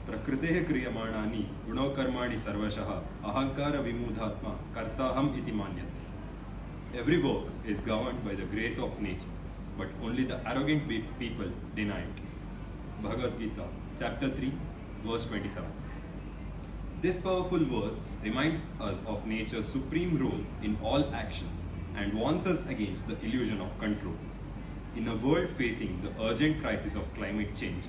प्रकृतेः क्रियमाणानि गुणोकर्माणि सर्वशः अहंकार विमूढात्मा कर्ताहम् इति मन्यते. Every work is governed by the grace of nature, but only the arrogant people deny it. Bhagavad Gita, chapter 3, verse 27. This powerful verse reminds us of nature's supreme role in all actions and warns us against the illusion of control. In a world facing the urgent crisis of climate change,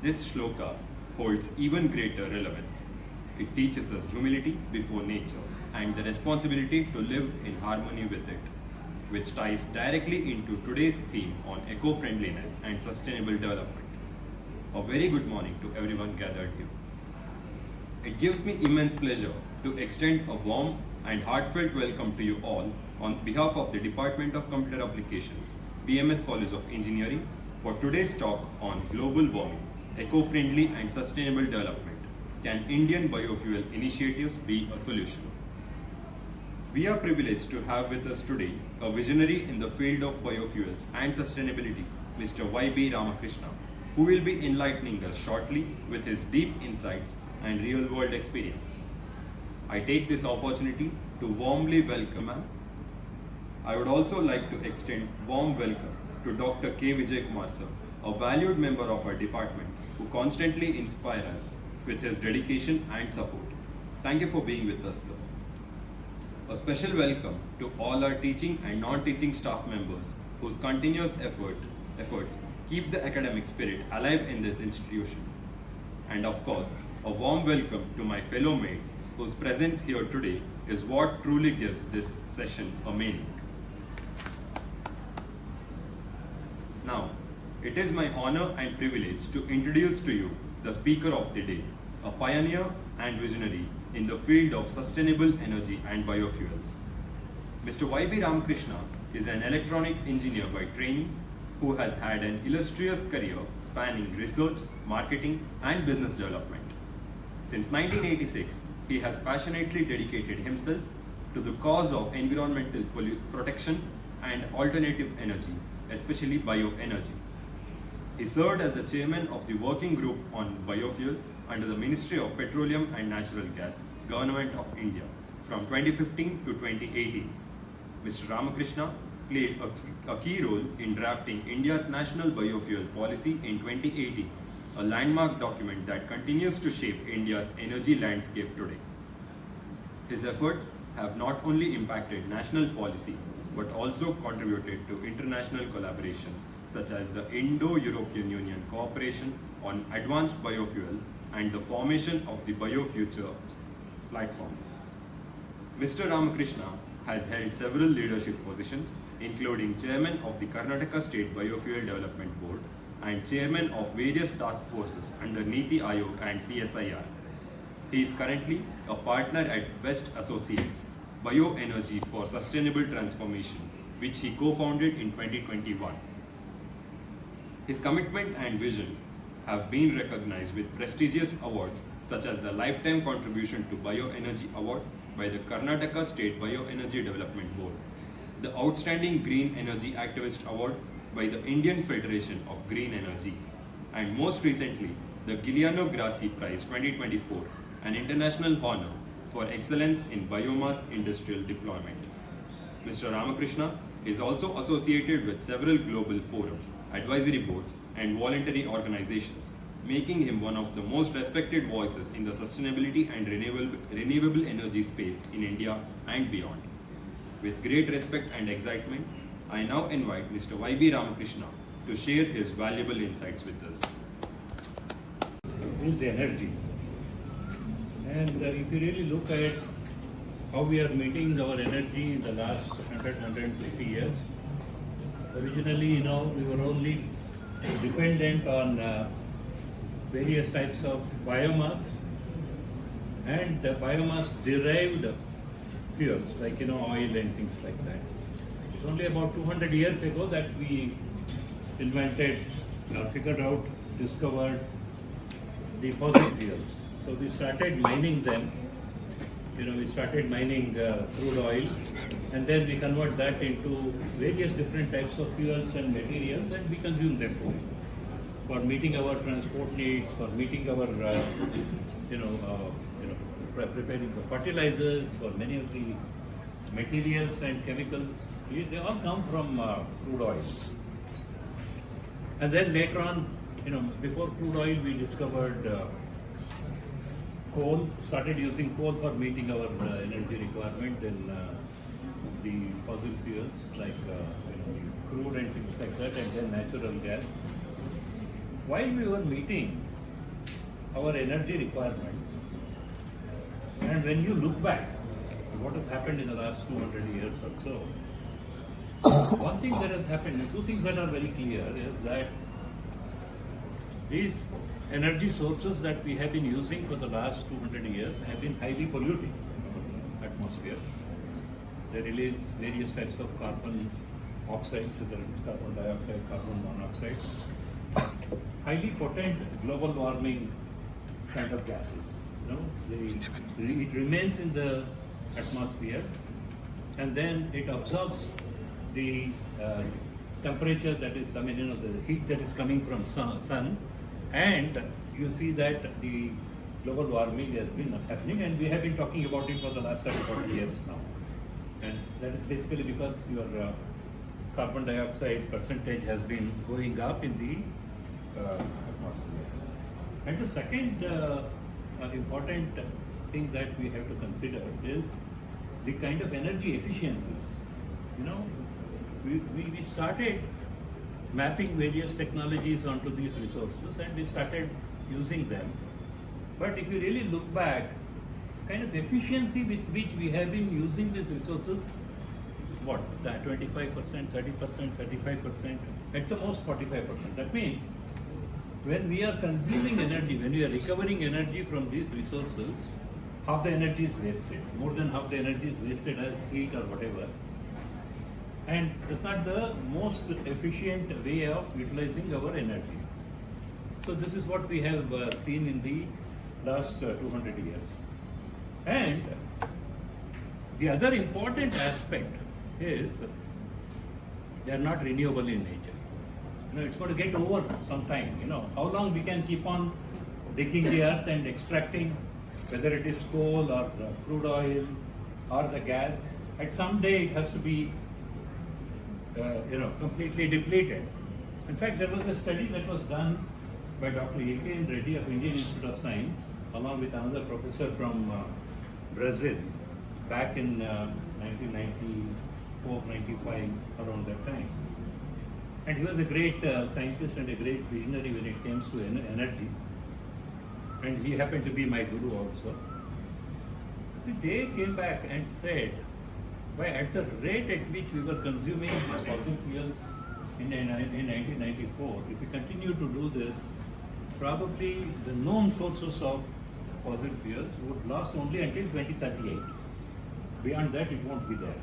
this shloka holds even greater relevance. It teaches us humility before nature and the responsibility to live in harmony with it, which ties directly into today's theme on eco-friendliness and sustainable development. A very good morning to everyone gathered here. It gives me immense pleasure to extend a warm and heartfelt welcome to you all on behalf of the Department of Computer Applications, B.M.S College of Engineering, for today's talk on global warming, eco-friendly and sustainable development. Can Indian biofuel initiatives be a solution? We are privileged to have with us today a visionary in the field of biofuels and sustainability, Mr. Y.B. Ramakrishna, who will be enlightening us shortly with his deep insights and real-world experience. I take this opportunity to warmly welcome him. I would also like to extend warm welcome to Dr. K. Vijay Kumar sir, a valued member of our department who constantly inspires us with his dedication and support. Thank you for being with us, sir. A special welcome to all our teaching and non-teaching staff members whose continuous efforts keep the academic spirit alive in this institution. And of course, a warm welcome to my fellow mates whose presence here today is what truly gives this session a meaning. Now, it is my honor and privilege to introduce to you the speaker of the day, a pioneer and visionary in the field of sustainable energy and biofuels. Mr. Y.B. Ramakrishna is an electronics engineer by training who has had an illustrious career spanning research, marketing, and business development. Since 1986, he has passionately dedicated himself to the cause of environmental protection and alternative energy, especially bioenergy. He served as the chairman of the working group on biofuels under the Ministry of Petroleum and Natural Gas, Government of India, from 2015 to 2018. Mr. Ramakrishna played a key role in drafting India's national biofuel policy in 2018, a landmark document that continues to shape India's energy landscape today. His efforts have not only impacted national policy but also contributed to international collaborations such as the Indo-European Union Cooperation on Advanced Biofuels and the formation of the BioFuture platform. Mr. Ramakrishna has held several leadership positions, including Chairman of the Karnataka State Biofuel Development Board and Chairman of various task forces under Niti Aayog and CSIR. He is currently a partner at Best Associates, Bioenergy for Sustainable Transformation, which he co-founded in 2021. His commitment and vision have been recognized with prestigious awards such as the Lifetime Contribution to Bioenergy Award by the Karnataka State Bioenergy Development Board, the Outstanding Green Energy Activist Award by the Indian Federation of Green Energy, and most recently, the Giuliano Grassi Prize 2024, an international honor for excellence in biomass industrial deployment. Mr. Ramakrishna is also associated with several global forums, advisory boards, and voluntary organizations, making him one of the most respected voices in the sustainability and renewable energy space in India and beyond. With great respect and excitement, I now invite Mr. Y.B. Ramakrishna to share his valuable insights with us. Is energy. And if you really look at how we are meeting our energy in the last 150 years, originally, we were only dependent on various types of biomass and the biomass derived fuels like oil and things like that. It's only about 200 years ago that we invented, figured out, discovered the fossil fuels. So we started mining them. We started mining crude oil, and then we convert that into various different types of fuels and materials, and we consume them today. for meeting our transport needs, for meeting our, preparing the fertilizers, for many of the materials and chemicals. They all come from crude oil. And then later on, before crude oil, we discovered coal, started using coal for meeting our energy requirement, then the fossil fuels like crude and things like that, and then natural gas. While we were meeting our energy requirements, and when you look back at what has happened in the last 200 years or so, one thing that has happened, two things that are very clear is that these energy sources that we have been using for the last 200 years have been highly polluting our atmosphere. They release various types of carbon oxides, whether it's carbon dioxide, carbon monoxide, highly potent global warming kind of gases. It remains in the atmosphere, and then it absorbs the temperature that is, the heat that is coming from sun, and you see that the global warming has been happening, and we have been talking about it for the last 40 years now. And that is basically because your carbon dioxide percentage has been going up in the atmosphere. And the second important thing that we have to consider is the kind of energy efficiencies. We started mapping various technologies onto these resources, and we started using them. But if you really look back, kind of efficiency with which we have been using these resources, what, that 25%, 30%, 35%, at the most 45%. That means when we are consuming energy, when we are recovering energy from these resources, half the energy is wasted. More than half the energy is wasted as heat or whatever. And it's not the most efficient way of utilizing our energy. So this is what we have seen in the last 200 years. And the other important aspect is they are not renewable in nature. It's going to get over sometime. How long we can keep on digging the earth and extracting, whether it is coal or crude oil or the gas. At some day it has to be completely depleted. In fact, there was a study that was done by Dr. A.K. Reddy of Indian Institute of Science, along with another professor from Brazil, back in 1994, 95, around that time. And he was a great scientist and a great visionary when it comes to energy. And he happened to be my guru also. They came back and said, at the rate at which we were consuming fossil fuels in 1994, if we continue to do this, probably the known sources of fossil fuels would last only until 2038. Beyond that, it won't be there.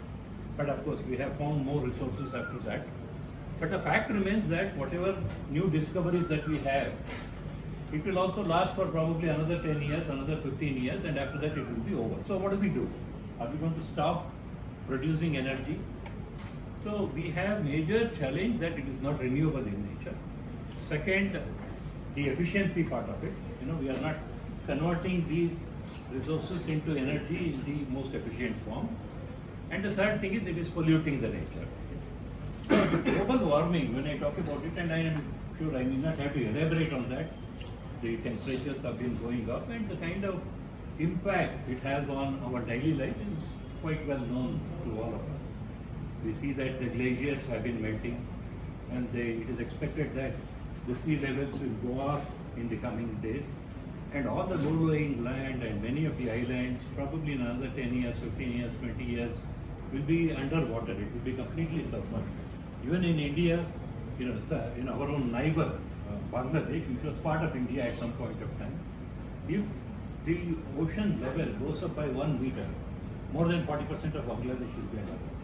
But of course, we have found more resources after that. But the fact remains that whatever new discoveries that we have, it will also last for probably another 10 years, another 15 years, and after that it will be over. So what do? Are we going to stop producing energy? So we have major challenge that it is not renewable in nature. Second, the efficiency part of it. We are not converting these resources into energy in the most efficient form. And the third thing is it is polluting the nature. So global warming, when I talk about it, and I am sure I may not have to elaborate on that, the temperatures have been going up, and the kind of impact it has on our daily life is quite well known to all of us. We see that the glaciers have been melting, and it is expected that the sea levels will go up in the coming days, and all the low-lying land and many of the islands, probably in another 10 years, 15 years, 20 years, will be underwater. It will be completely submerged. Even in India, it's in our own neighbor, Bangladesh, which was part of India at some point of time, if the ocean level goes up by 1 meter, more than 40% of Bangladesh will be underwater.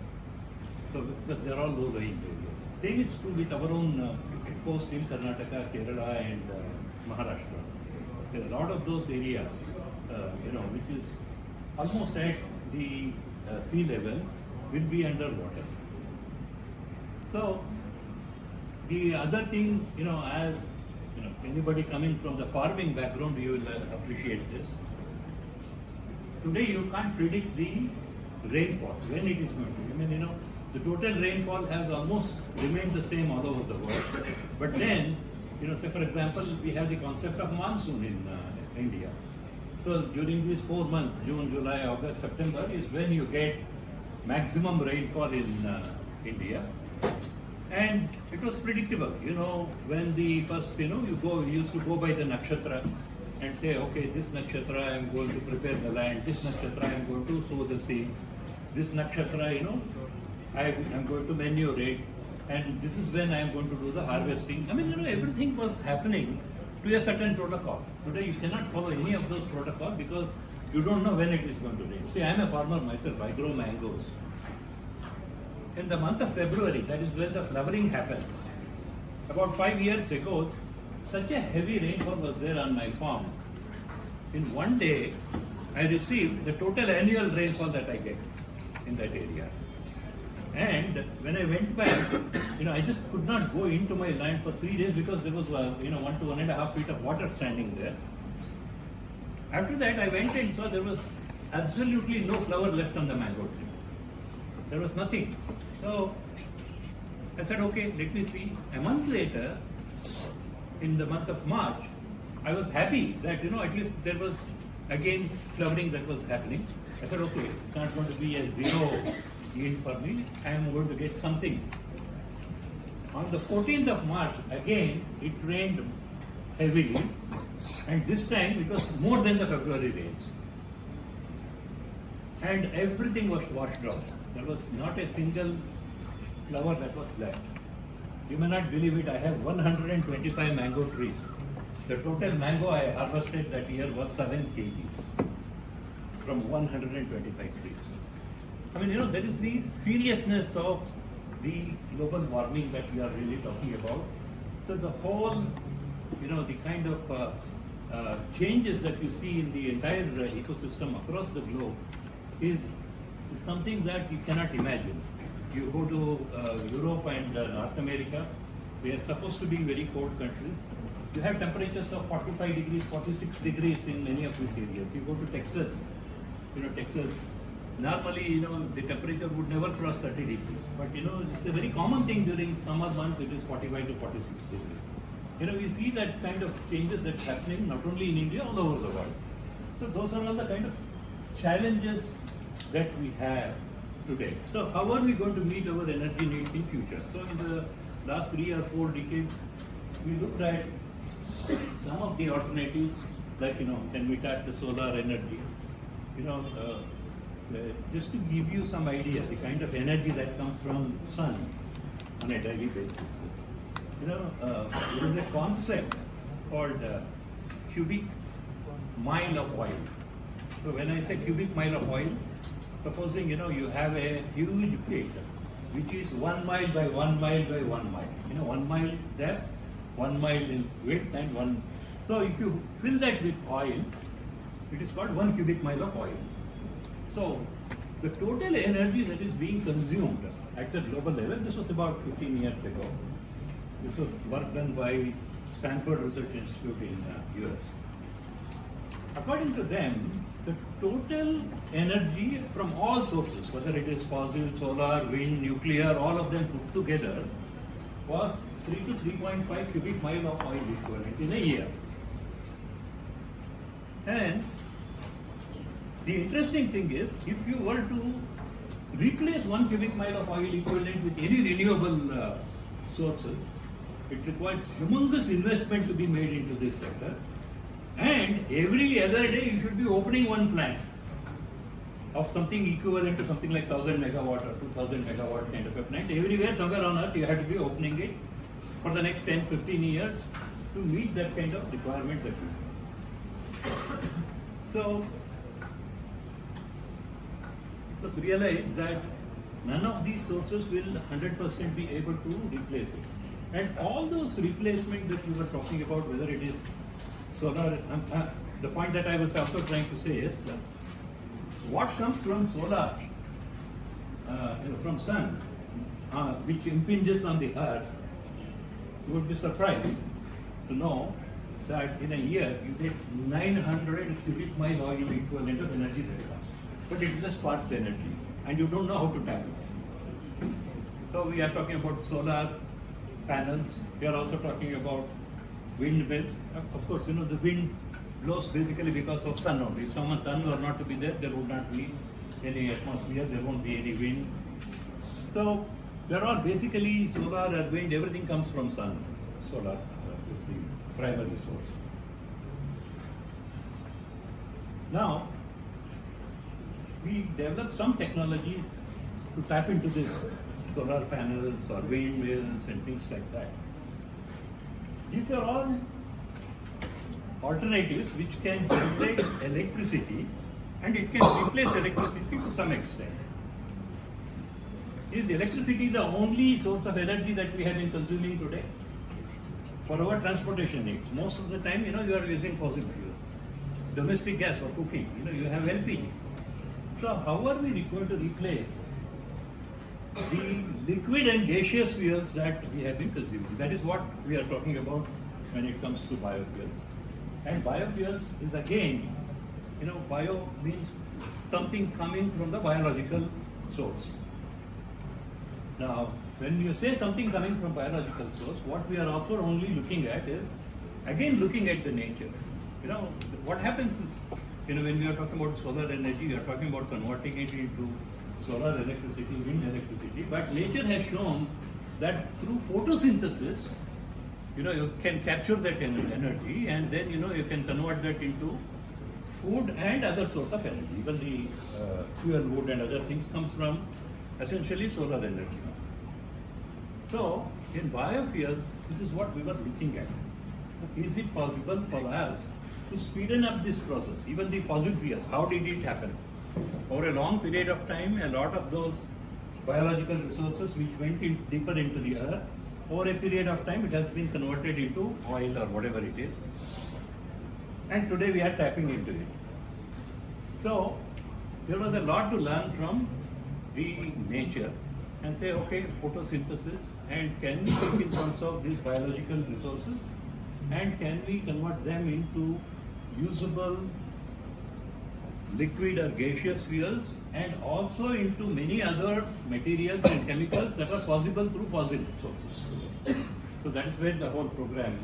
So because they are all low-lying areas. Same is true with our own coast in Karnataka, Kerala, and Maharashtra. There are a lot of those areas, which is almost at the sea level, will be underwater. So the other thing, as Anybody coming from the farming background, you will appreciate this. Today you can't predict the rainfall, when it is going to. The total rainfall has almost remained the same all over the world. But then, say for example, we have the concept of monsoon in India. So during these 4 months, June, July, August, September, is when you get maximum rainfall in India. And it was predictable, when the first, you used to go by the nakshatra and say, okay, this nakshatra I am going to prepare the land, this nakshatra I am going to sow the seed, this nakshatra, I am going to manure, and this is when I am going to do the harvesting. Everything was happening to a certain protocol. Today you cannot follow any of those protocols because you don't know when it is going to rain. See, I am a farmer myself, I grow mangoes. In the month of February, that is when the flowering happens. About 5 years ago, such a heavy rainfall was there on my farm. In one day, I received the total annual rainfall that I get in that area. And when I went back, I just could not go into my land for 3 days because there was 1 to 1.5 feet of water standing there. After that, I went and saw there was absolutely no flower left on the mango tree. There was nothing. So I said, okay, let me see. A month later, in the month of March, I was happy that, at least there was again flowering that was happening. I said, okay, it's not going to be a zero yield for me. I am going to get something. On the 14th of March, again, it rained heavily. And this time, it was more than the February rains. And everything was washed out. There was not a single flower that was left. You may not believe it, I have 125 mango trees. The total mango I harvested that year was 7 kgs from 125 trees. There is the seriousness of the global warming that we are really talking about. So the whole, the kind of changes that you see in the entire ecosystem across the globe is something that you cannot imagine. You go to Europe and North America, they are supposed to be very cold countries. You have temperatures of 45 degrees, 46 degrees in many of these areas. You go to Texas, Texas, normally, the temperature would never cross 30 degrees. But, it's a very common thing during summer months, it is 45 to 46 degrees. We see that kind of changes that's happening not only in India, all over the world. So those are all the kind of challenges that we have today. So how are we going to meet our energy needs in future? So in the last 3 or 4 decades, we looked at some of the alternatives, like, can we tap the solar energy? Just to give you some idea, the kind of energy that comes from sun on a daily basis. There is a concept called cubic mile of oil. So when I say cubic mile of oil, supposing you have a huge plate which is 1 mile by 1 mile by 1 mile. 1 mile depth, 1 mile in width, and 1. So if you fill that with oil, it is called 1 cubic mile of oil. So the total energy that is being consumed at the global level, this was about 15 years ago. This was work done by Stanford Research Institute in US. According to them, the total energy from all sources, whether it is fossil, solar, wind, nuclear, all of them put together, was 3 to 3.5 cubic mile of oil equivalent in a year. And the interesting thing is, if you were to replace 1 cubic mile of oil equivalent with any renewable sources, it requires humongous investment to be made into this sector. And every other day you should be opening one plant of something equivalent to something like 1000 megawatt or 2000 megawatt kind of a plant. Everywhere, somewhere on earth, you have to be opening it for the next 10-15 years to meet that kind of requirement that you have. So it was realized that none of these sources will 100% be able to replace it. And all those replacements that you were talking about, whether it is solar, the point that I was also trying to say is that what comes from solar, from sun, which impinges on the earth, you would be surprised to know that in a year you get 900 cubic mile oil equivalent of energy that comes. But it just sparks the energy and you don't know how to tap it. So we are talking about solar panels, we are also talking about windmills. Of course, the wind blows basically because of sun only. If sun were not to be there, there would not be any atmosphere, there won't be any wind. So there are basically solar and wind, everything comes from sun. Solar is the primary source. Now, we developed some technologies to tap into this solar panels or windmills and things like that. These are all alternatives which can generate electricity and it can replace electricity to some extent. Is electricity the only source of energy that we have been consuming today? For our transportation needs, most of the time, you are using fossil fuels. Domestic gas for cooking, you have LPG. So how are we going to replace the liquid and gaseous fuels that we have been consuming? That is what we are talking about when it comes to biofuels. And biofuels is again, bio means something coming from the biological source. Now, when you say something coming from biological source, what we are also only looking at is, again looking at the nature. What happens is, when we are talking about solar energy, we are talking about converting it into solar electricity, wind electricity, but nature has shown that through photosynthesis, you can capture that energy and then, you can convert that into food and other source of energy. Even the fuel wood and other things comes from essentially solar energy. So, in biofuels, this is what we were looking at. Is it possible for us to speeden up this process? Even the fossil fuels, how did it happen? Over a long period of time, a lot of those biological resources which went in deeper into the earth, over a period of time it has been converted into oil or whatever it is. And today we are tapping into it. So, there was a lot to learn from the nature and say, okay, photosynthesis, and can we think in terms of these biological resources and can we convert them into usable liquid or gaseous fuels and also into many other materials and chemicals that are possible through fossil sources. So that is where the whole program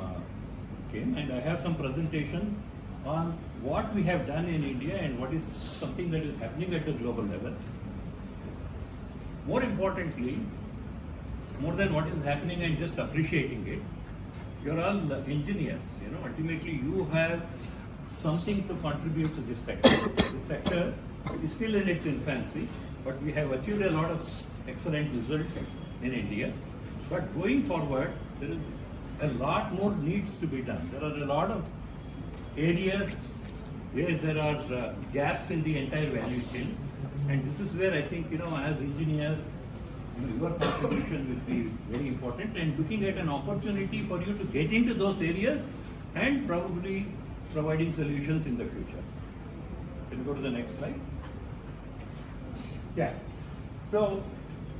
came, and I have some presentation on what we have done in India and what is something that is happening at the global level. More importantly, more than what is happening and just appreciating it, you're all engineers, ultimately you have something to contribute to this sector. This sector is still in its infancy, but we have achieved a lot of excellent results in India. But going forward, there is a lot more needs to be done. There are a lot of areas where there are gaps in the entire value chain, and this is where I think, as engineers, your contribution will be very important, and looking at an opportunity for you to get into those areas and probably providing solutions in the future. Can you go to the next slide? Yeah. So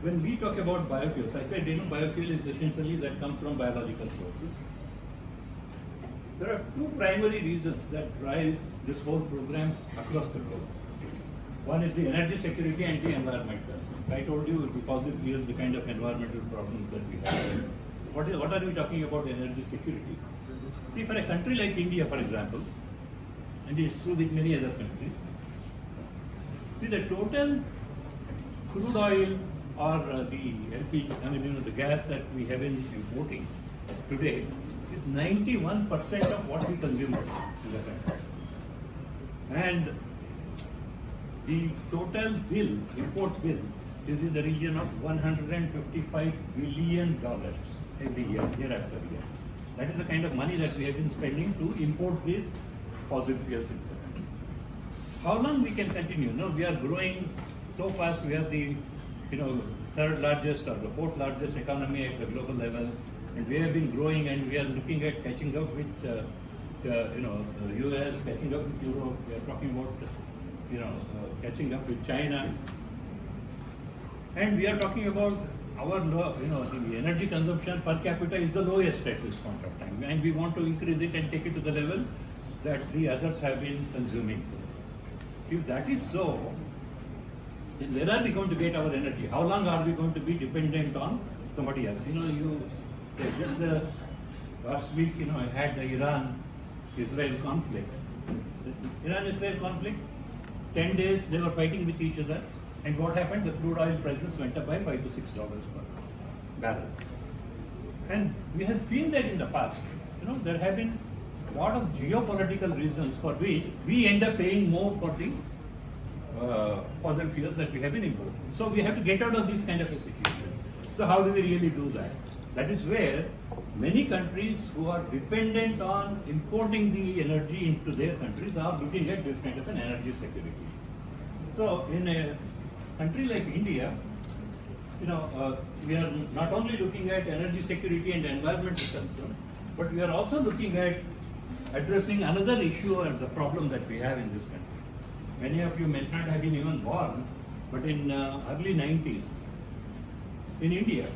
when we talk about biofuels, I said, biofuel is essentially that comes from biological sources. There are two primary reasons that drives this whole program across the globe. One is the energy security and the environmental. I told you the fossil fuels, the kind of environmental problems that we have. What are we talking about energy security? See, for a country like India, for example, and it's true with many other countries, see the total crude oil or the LPG, the gas that we have been importing today is 91% of what we consume in the country. And the total bill, import bill, is in the region of $155 billion every year after year. That is the kind of money that we have been spending to import these fossil fuels into the country. How long we can continue? We are growing so fast. We are the third largest or the fourth largest economy at the global level, and we have been growing, and we are looking at catching up with the US, catching up with Europe. We are talking about catching up with China, and we are talking about the energy consumption per capita is the lowest at this point of time, and we want to increase it and take it to the level that the others have been consuming. If that is so, then where are we going to get our energy? How long are we going to be dependent on somebody else? Just last week, I had the Iran-Israel conflict. The Iran-Israel conflict, 10 days they were fighting with each other, and what happened? The crude oil prices went up by $5 to $6 per barrel. And we have seen that in the past. There have been a lot of geopolitical reasons for which we end up paying more for the fossil fuels that we have been importing. So we have to get out of this kind of a situation. So how do we really do that? That is where many countries who are dependent on importing the energy into their countries are looking at this kind of an energy security. So in a country like India, we are not only looking at energy security and environmental concern, but we are also looking at addressing another issue and the problem that we have in this country. Many of you may not have been even born, but in early 90s, in India,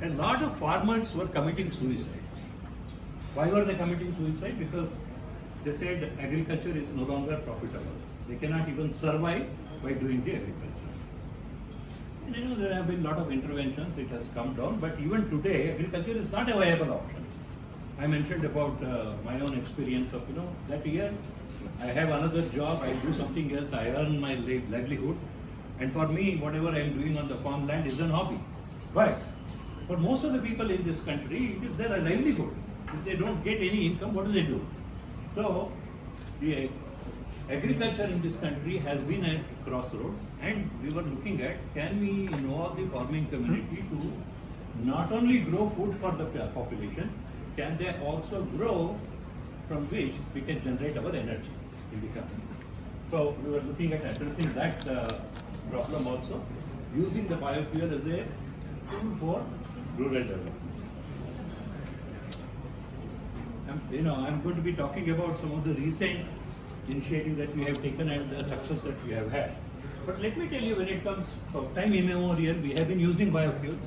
a lot of farmers were committing suicide. Why were they committing suicide? Because they said agriculture is no longer profitable. They cannot even survive by doing the agriculture. And there have been a lot of interventions, it has come down, but even today, agriculture is not a viable option. I mentioned about my own experience of, that year, I have another job, I do something else, I earn my livelihood, and for me, whatever I am doing on the farmland is an hobby. But for most of the people in this country, it is their livelihood. If they don't get any income, what do they do? So, the agriculture in this country has been at crossroads, and we were looking at, can we involve the farming community to not only grow food for the population, can they also grow from which we can generate our energy in the country. So we were looking at addressing that problem also, using the biofuel as a tool for rural development. I'm going to be talking about some of the recent initiatives that we have taken and the success that we have had. But let me tell you, when it comes to time immemorial, we have been using biofuels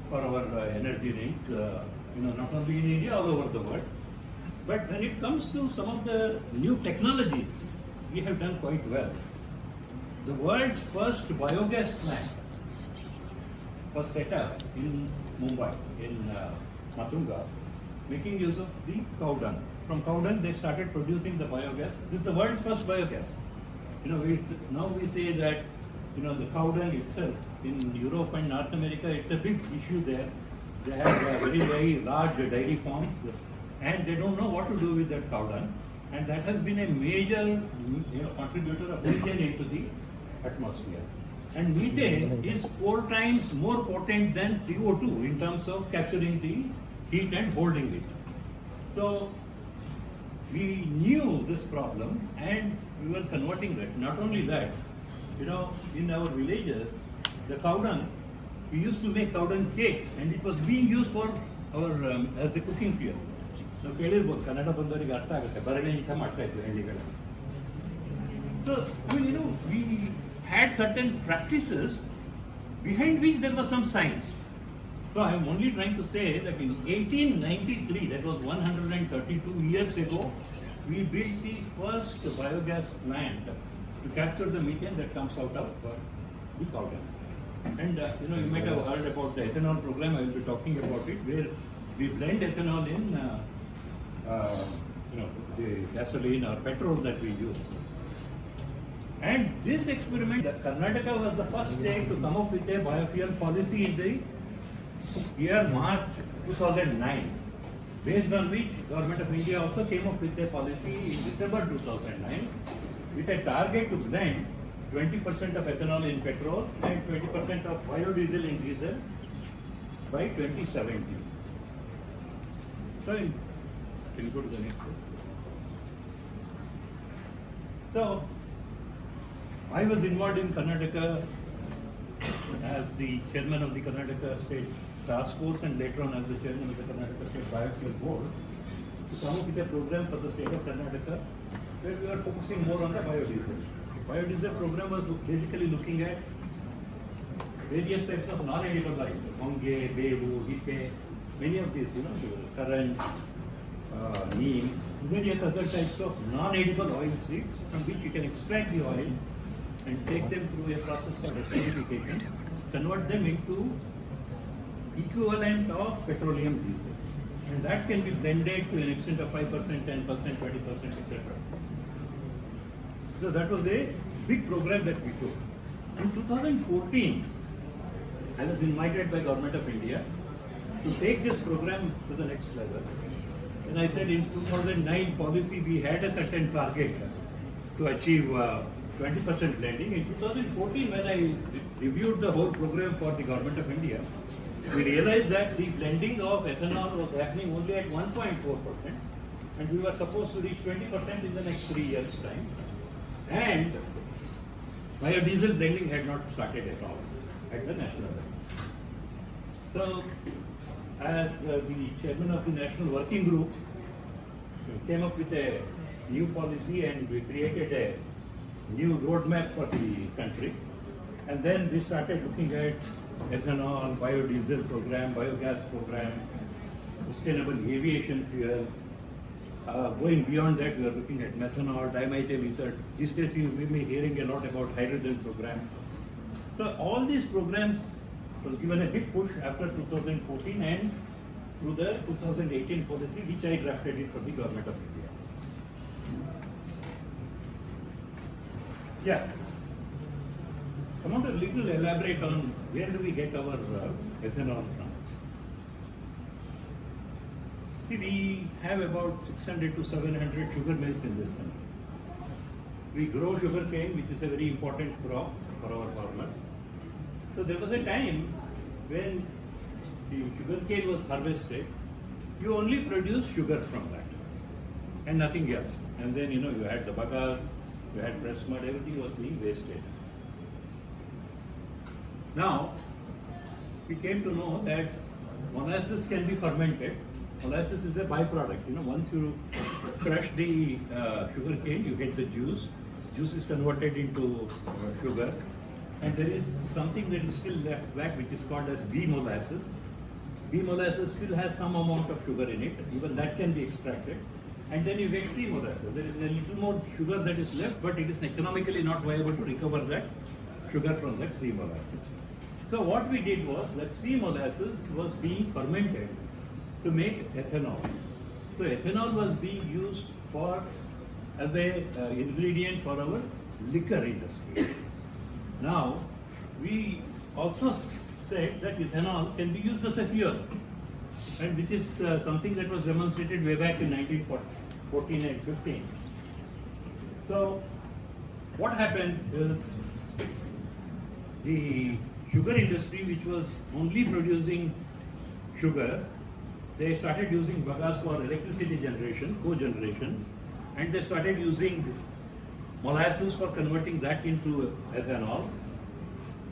for our energy needs, not only in India, all over the world. But when it comes to some of the new technologies, we have done quite well. The world's first biogas plant was set up in Mumbai, in Matunga, making use of the cow dung. From cow dung, they started producing the biogas. This is the world's first biogas. Now we say that, the cow dung itself in Europe and North America, it's a big issue there. They have very, very large dairy farms, and they don't know what to do with that cow dung. And that has been a major contributor of methane into the atmosphere. And methane is 4 times more potent than CO2 in terms of capturing the heat and holding it. So we knew this problem and we were converting that. Not only that, in our villages, the cow dung, we used to make cow dung cake, and it was being used for our as the cooking fuel. So Kannada bandavರಿಗೆ ಅರ್ಥ ಆಗುತ್ತೆ ಬರಗಣೆ ಇಂಥ ಮಾಡ್ತಾ ಇದ್ವಿ ಹಳ್ಳಿಗಳಲ್ಲಿ. So we had certain practices behind which there was some science. So I am only trying to say that in 1893, that was 132 years ago, we built the first biogas plant to capture the methane that comes out of the cow dung. And you might have heard about the ethanol program. I will be talking about it, where we blend ethanol in the gasoline or petrol that we use. And this experiment, Karnataka was the first state to come up with a biofuel policy in the year March 2009, based on which Government of India also came up with a policy in December 2009 with a target to blend 20% of ethanol in petrol and 20% of biodiesel in diesel by 2017. So, can you go to the next one? So, I was involved in Karnataka as the chairman of the Karnataka State Task Force and later on as the chairman of the Karnataka State Biofuel Board to come up with a program for the state of Karnataka where we are focusing more on the biodiesel. Biodiesel program was basically looking at various types of non-edible oils, honge, bevu, hippe, many of these, currant, neem, various other types of non-edible oil seeds from which you can extract the oil and take them through a process called esterification, convert them into equivalent of petroleum diesel. And that can be blended to an extent of 5%, 10%, 20%, etc. So that was a big program that we took. In 2014, I was invited by Government of India to take this program to the next level. And I said in 2009 policy we had a certain target to achieve 20% blending. In 2014 when I reviewed the whole program for the Government of India, we realized that the blending of ethanol was happening only at 1.4% and we were supposed to reach 20% in the next 3 years' time. And biodiesel blending had not started at all at the national level. So, as the chairman of the National Working Group, we came up with a new policy and we created a new roadmap for the country. And then we started looking at ethanol, biodiesel program, biogas program, sustainable aviation fuel. Going beyond that, we are looking at methanol, dimethyl ether. These days you will be hearing a lot about hydrogen program. So all these programs was given a big push after 2014 and through the 2018 policy which I drafted it for the Government of India. Yeah. I want to little elaborate on where do we get our ethanol from. See, we have about 600 to 700 sugar mills in this country. We grow sugarcane, which is a very important crop for our farmers. So there was a time when the sugarcane was harvested, you only produce sugar from that and nothing else. And then you had the bagasse, you had press mud, everything was being wasted. Now, we came to know that molasses can be fermented. Molasses is a byproduct. Once you crush the sugar cane, you get the juice. Juice is converted into sugar. And there is something that is still left back, which is called as B molasses. B molasses still has some amount of sugar in it. Even that can be extracted. And then you get C molasses. There is a little more sugar that is left, but it is economically not viable to recover that sugar from that C molasses. So what we did was that C molasses was being fermented to make ethanol. So ethanol was being used as a ingredient for our liquor industry. Now, we also said that ethanol can be used as a fuel, and which is something that was demonstrated way back in 1914 and 15. So, what happened is the sugar industry, which was only producing sugar, they started using bagasse for electricity generation, cogeneration, and they started using molasses for converting that into ethanol.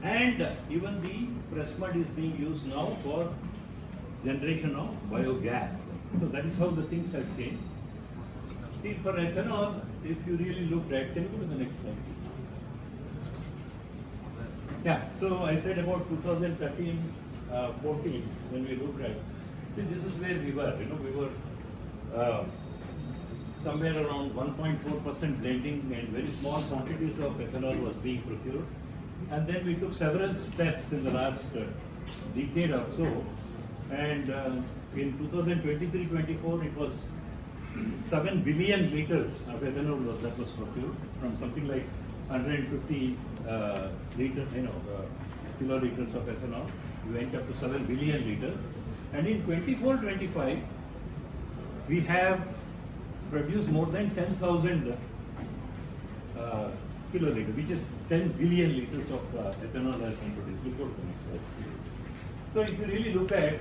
And even the press mud is being used now for generation of biogas. So that is how the things have changed. See, for ethanol, if you really look at, can you go to the next slide? Yeah, so I said about 2013, 14, when we looked at, see, this is where we were. We were somewhere around 1.4% blending and very small quantities of ethanol was being procured. And then we took several steps in the last decade or so. And in 2023-24, it was 7 billion liters of ethanol that was procured from something like 150 kiloliters of ethanol. We went up to 7 billion liters. And in 24-25, we have produced more than 10,000 kiloliters, which is 10 billion liters of ethanol has been produced. We'll go to the next slide. So if you really look at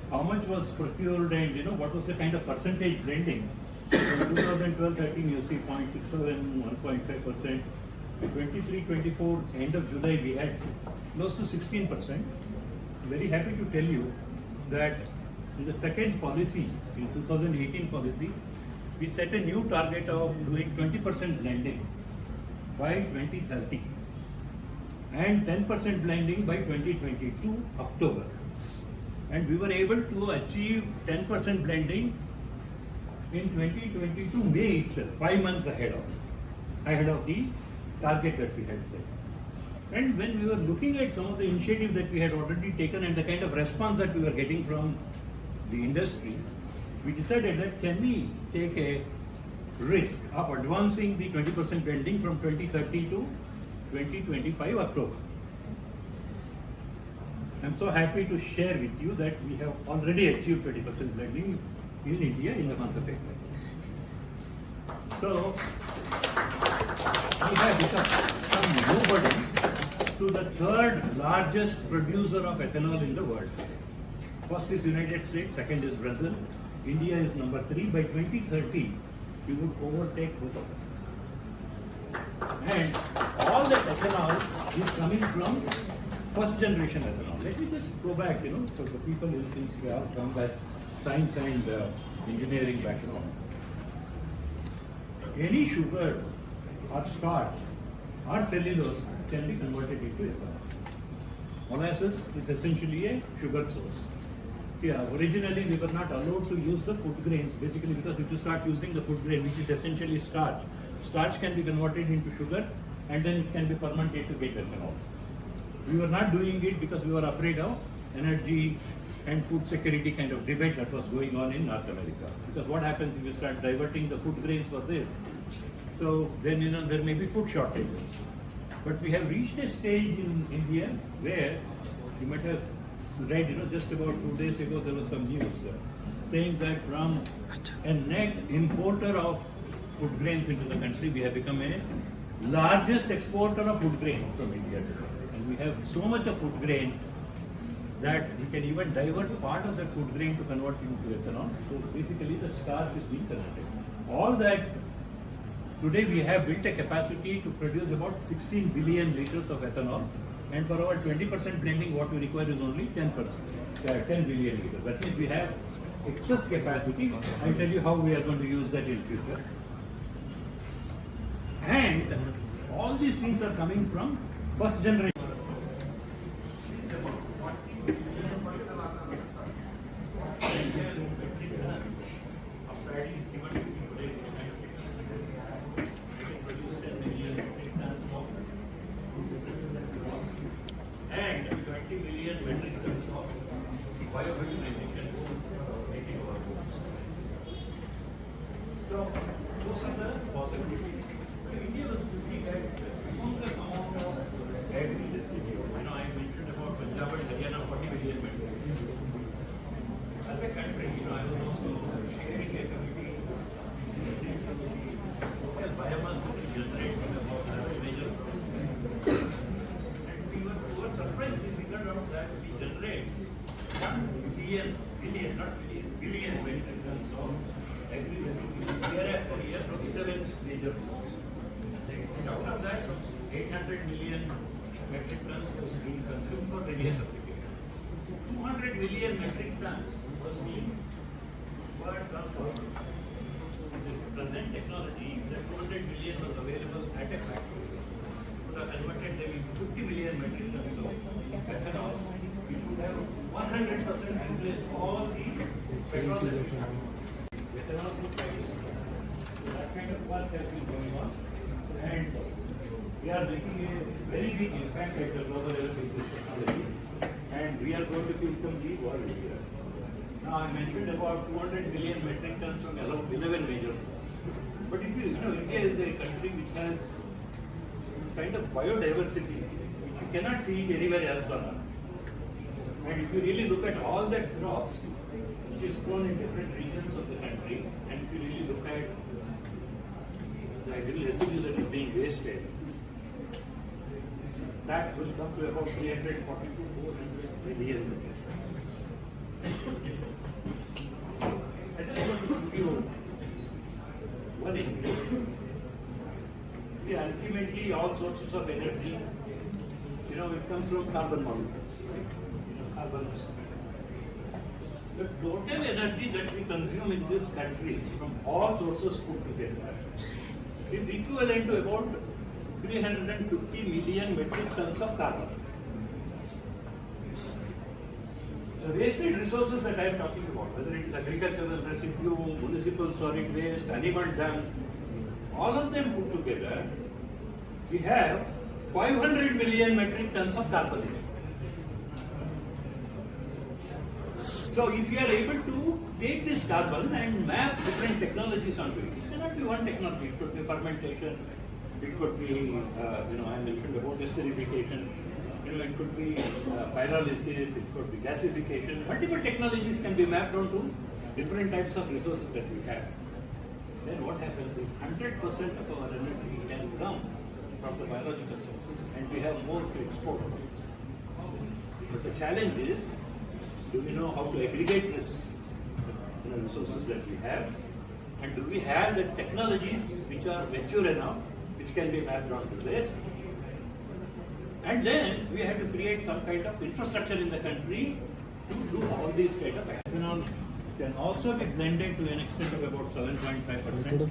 how much was procured and what was the kind of percentage blending, in 2012-13 you see 0.67, 1.5%. In 23-24, end of July, we had close to 16%. Very happy to tell you that in the second policy, in 2018 policy, we set a new target of doing 20% blending by 2030. and 10% blending by 2022 October. And we were able to achieve 10% blending in 2022 May itself, 5 months ahead of the target that we had set. And when we were looking at some of the initiatives that we had already taken and the kind of response that we were getting from the industry, we decided that can we take a risk of advancing the 20% blending from 2030 to 2025 October. I'm so happy to share with you that we have already achieved 20% blending in India in the month of April. So, we have become from nobody to the third largest producer of ethanol in the world. First is United States, second is Brazil, India is number 3. By 2030, we would overtake both of them. And all that ethanol is coming from first generation ethanol. Let me just go back, for the people who since we all come by science and engineering background. Any sugar or starch or cellulose can be converted into ethanol. Molasses is essentially a sugar source. Yeah, originally we were not allowed to use the food grains, basically because if you start using the food grain, which is essentially starch, starch can be converted into sugar and then it can be fermented to get ethanol. We were not doing it because we were afraid of energy and food security kind of debate that was going on in North America. Because what happens if you start diverting the food grains for this? So then there may be food shortages. But we have reached a stage in India where you might have read, just about 2 days ago there was some news saying that from a net importer of food grains into the country, we have become a largest exporter of food grain from India today. And we have so much of food grain that we can even divert part of that food grain to convert into ethanol. So basically the starch is being converted. All that, today we have built a capacity to produce about 16 billion liters of ethanol, and for our 20% blending what we require is only 10 billion liters. That means we have excess capacity. I'll tell you how we are going to use that in future. And all these things are coming from first generation. And 20 million metric tons of biofuel making our goods. So those are the possibilities. India was looking at enormous amount of agri-residue. I mentioned about Punjab and Haryana 40 million metric tons. As a country, I was also sharing a committee, local biomass that we generate from about 11 major crops. We were surprised we figured out that we generate 1 billion metric tons of agri-residue year after year from 11 major crops. And out of that, 800 million metric tons was being consumed for various applications. 200 million metric tons was being transformed. With the present technology, that 200 million was available at a factory. Converted them into 50 million metric tons of ethanol, which would have 100% replaced all the petrol that we have. Ethanol price. So that kind of work has been going on, and we are making a very big impact at the global level with this technology, and we are going to become the world leader. Now I mentioned about 200 million metric tons from 11 major crops. But if India is a country which has kind of biodiversity which you cannot see it anywhere else on earth. And if you really look at all that crops which is grown in different regions of the country, and if you really look at the agri residue that is being wasted, that will come to about 340 to 400 billion metric tons. I just want to give you one example. Ultimately, all sources of energy, it comes from carbon molecules, right? Carbon. The total energy that we consume in this country from all sources put together is equivalent to about 350 million metric tons of carbon. The wasted resources that I am talking about, whether it is agricultural residue, municipal solid waste, animal dung, all of them put together, we have 500 million metric tons of carbon. So if you are able to take this carbon and map different technologies onto it, it cannot be one technology. It could be fermentation, it could be, I mentioned about esterification, it could be pyrolysis, it could be gasification. Multiple technologies can be mapped onto different types of resources that we have. Then what happens is 100% of our energy can come from the biological sources, and we have more to export. But the challenge is, do we know how to aggregate this resources that we have, and do we have the technologies which are mature enough, which can be mapped onto this? And then we have to create some kind of infrastructure in the country to do all these kind of actions. Ethanol can also be blended to an extent of about 7.5%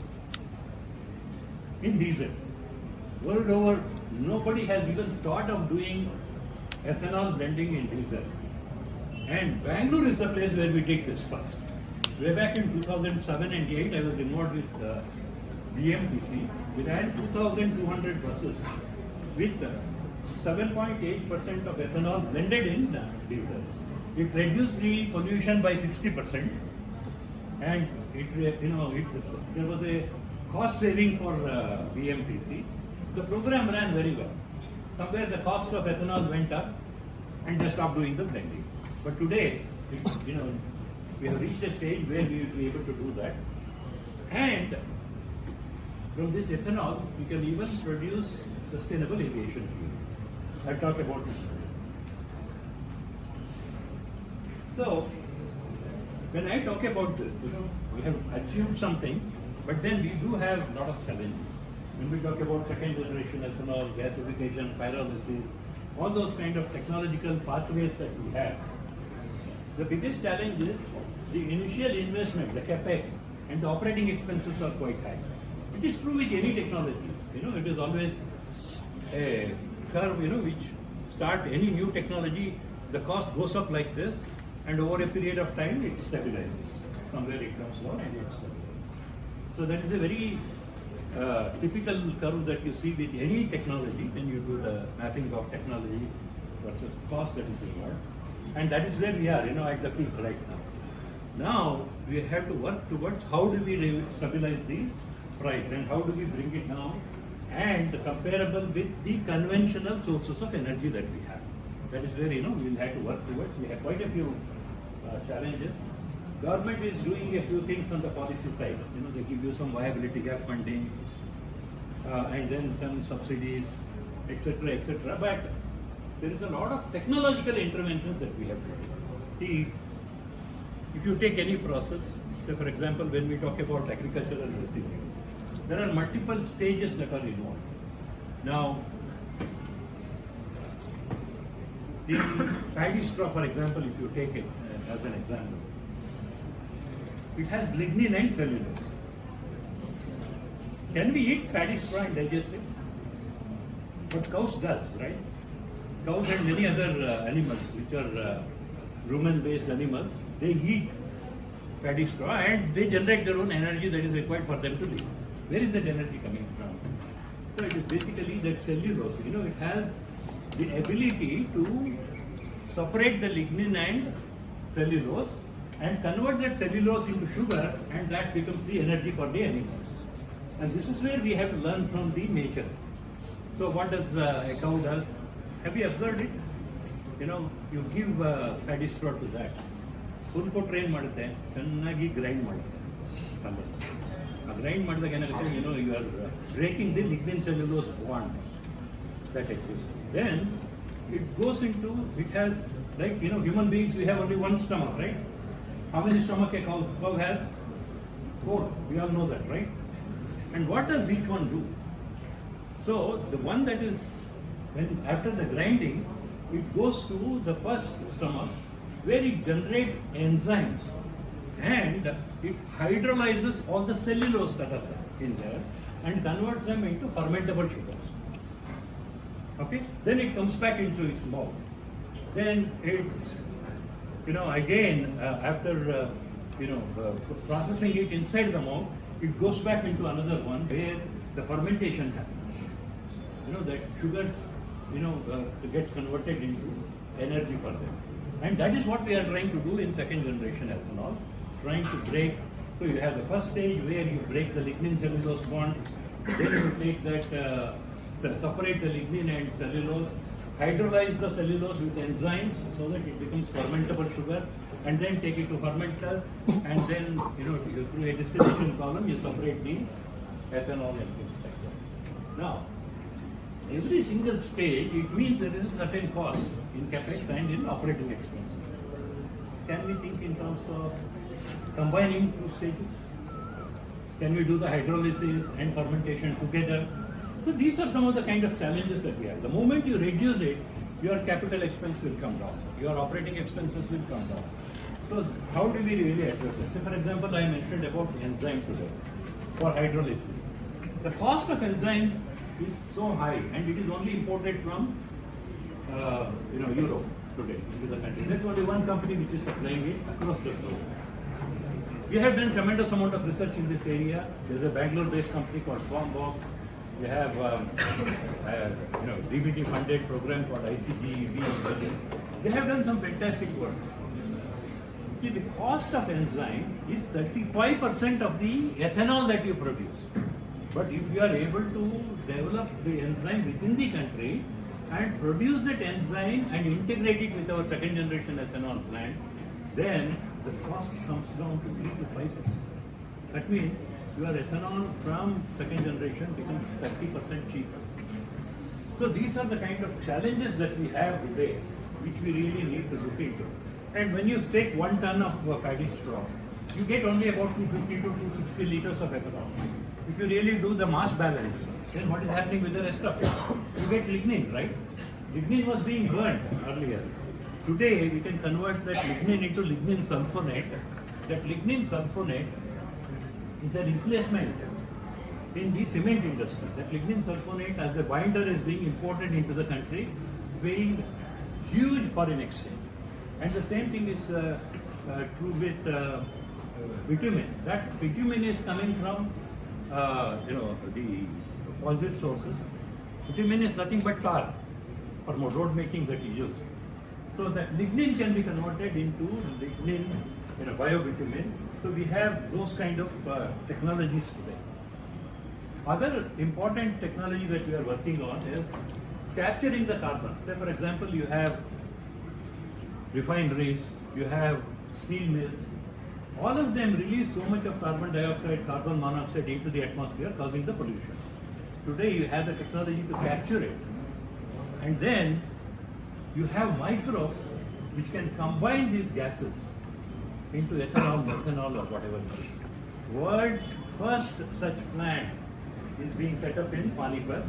in diesel. World over, nobody has even thought of doing ethanol blending in diesel. And Bangalore is the place where we did this first. Way back in 2007 and 8, I was involved with BMPC. We ran 2,200 buses with 7.8% of ethanol blended in diesel. It reduced the pollution by 60%, and there was a cost saving for BMPC. The program ran very well. Somewhere the cost of ethanol went up, and they stopped doing the blending. But today, we have reached a stage where we will be able to do that. And from this ethanol, we can even produce sustainable aviation fuel. I'll talk about this. So, when I talk about this, we have achieved something, but then we do have a lot of challenges. When we talk about second generation ethanol, gasification, pyrolysis, all those kind of technological pathways that we have, the biggest challenge is the initial investment, the capex, and the operating expenses are quite high. It is true with any technology. It is always a curve, which start any new technology, the cost goes up like this, and over a period of time it stabilizes. Somewhere it comes down and it stabilizes. So that is a very typical curve that you see with any technology when you do the mapping of technology versus cost that is involved. And that is where we are, at the peak right now. Now we have to work towards how do we stabilize the price and how do we bring it down and comparable with the conventional sources of energy that we have. That is where we'll have to work towards. We have quite a few challenges. Government is doing a few things on the policy side. They give you some viability gap funding and then some subsidies, etc., etc. But there is a lot of technological interventions that we have to do. If you take any process, say for example, when we talk about agricultural residue, there are multiple stages that are involved. Now, the paddy straw, for example, if you take it as an example, it has lignin and cellulose. Can we eat paddy straw and digest it? But cows does, right? Cows and many other animals, which are rumen-based animals, they eat paddy straw and they generate their own energy that is required for them to live. Where is that energy coming from? So it is basically that cellulose, it has the ability to separate the lignin and cellulose and convert that cellulose into sugar, and that becomes the energy for the animals. And this is where we have to learn from the nature. So what does a cow does? Have you observed it? You give paddy straw to that. Put train ಮಾಡುತ್ತೆ ಚೆನ್ನಾಗಿ grind ಮಾಡುತ್ತೆ. Grind ಮಾಡಿದಾಗ ಏನಾಗುತ್ತೆ, you are breaking the lignin cellulose bond that exists. Then it goes into, it has, like human beings, we have only one stomach, right? How many stomach a cow has? 4. We all know that, right? And what does each one do? So the one that is, when after the grinding, it goes to the first stomach where it generates enzymes and it hydrolyzes all the cellulose that are in there and converts them into fermentable sugars. Okay, then it comes back into its mouth. Then it's, again, after, processing it inside the mouth, it goes back into another one where the fermentation happens. That sugars, gets converted into energy for them. And that is what we are trying to do in second generation ethanol, trying to break. So you have the first stage where you break the lignin cellulose bond, then you take that, separate the lignin and cellulose, hydrolyze the cellulose with enzymes so that it becomes fermentable sugar, and then take it to fermenter, and then through a distillation column you separate the ethanol and things like that. Now, every single stage, it means there is a certain cost in capex and in operating expenses. Can we think in terms of combining two stages? Can we do the hydrolysis and fermentation together? So these are some of the kind of challenges that we have. The moment you reduce it, your capital expense will come down. Your operating expenses will come down. So how do we really address it? So for example, I mentioned about enzyme today for hydrolysis. The cost of enzyme is so high, and it is only imported from Europe today into the country. There's only one company which is supplying it across the globe. We have done tremendous amount of research in this area. There's a Bangalore-based company called Box. We have DBT funded program called ICGEB in Berlin. They have done some fantastic work. See, the cost of enzyme is 35% of the ethanol that you produce. But if you are able to develop the enzyme within the country and produce that enzyme and integrate it with our second generation ethanol plant, then the cost comes down to 3 to 5%. That means your ethanol from second generation becomes 30% cheaper. So these are the kind of challenges that we have today, which we really need to look into. And when you take 1 ton of paddy straw, you get only about 250 to 260 liters of ethanol. If you really do the mass balance, then what is happening with the rest of it? You get lignin, right? Lignin was being burnt earlier. Today, we can convert that lignin into lignin sulfonate. That lignin sulfonate is a replacement in the cement industry. That lignin sulfonate as a binder is being imported into the country, paying huge foreign exchange. And the same thing is true with bitumen. That bitumen is coming from the fossil sources. Bitumen is nothing but tar for road making that you use. So that lignin can be converted into lignin, biobitumen. So we have those kind of technologies today. Other important technology that we are working on is capturing the carbon. Say for example, you have refineries, you have steel mills. All of them release so much of carbon dioxide, carbon monoxide into the atmosphere, causing the pollution. Today you have the technology to capture it. And then you have microbes which can combine these gases into ethanol, methanol or whatever it is. World's first such plant is being set up in Panipat,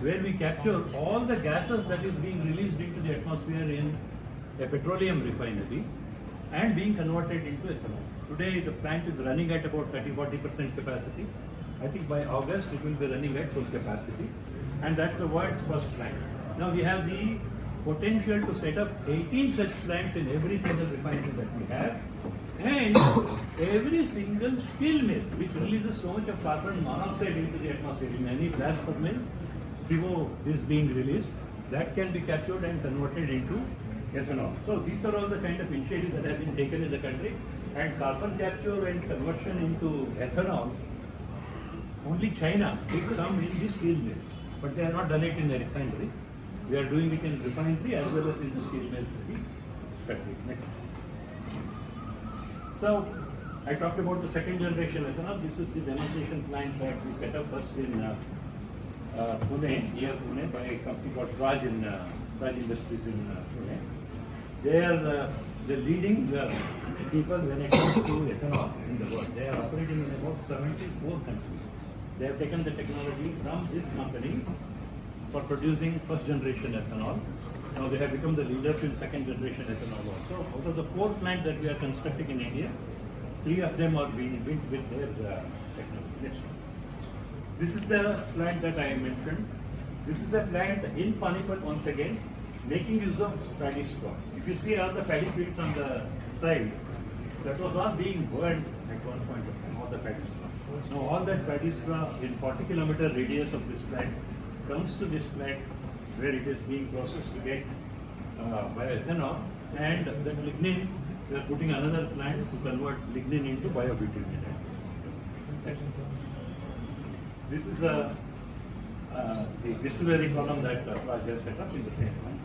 where we capture all the gases that is being released into the atmosphere in a petroleum refinery and being converted into ethanol. Today the plant is running at about 30-40% capacity. I think by August it will be running at full capacity, and that's the world's first plant. Now we have the potential to set up 18 such plants in every single refinery that we have, and every single steel mill which releases so much of carbon monoxide into the atmosphere. In any blast furnace, CO is being released, that can be captured and converted into ethanol. So these are all the kind of initiatives that have been taken in the country, and carbon capture and conversion into ethanol. Only China did some in the steel mills, but they have not done it in the refinery. We are doing it in refinery as well as in the steel mills in the country. Next. So I talked about the second generation ethanol. This is the demonstration plant that we set up first in Pune, near Pune, by a company called Raj Industries in Pune. They are the leading people when it comes to ethanol in the world. They are operating in about 74 countries. They have taken the technology from this company for producing first generation ethanol. Now they have become the leaders in second generation ethanol also. Out of the 4 plants that we are constructing in India, 3 of them are being built with their technology. Next one. This is the plant that I mentioned. This is a plant in Panipat once again, making use of paddy straw. If you see all the paddy fields on the side, that was all being burned at one point of time, all the paddy straw. Now all that paddy straw in 40-kilometer radius of this plant comes to this plant where it is being processed to get bioethanol, and then lignin, we are putting another plant to convert lignin into biobituminate. This is the distillery column that Raj has set up in the same plant.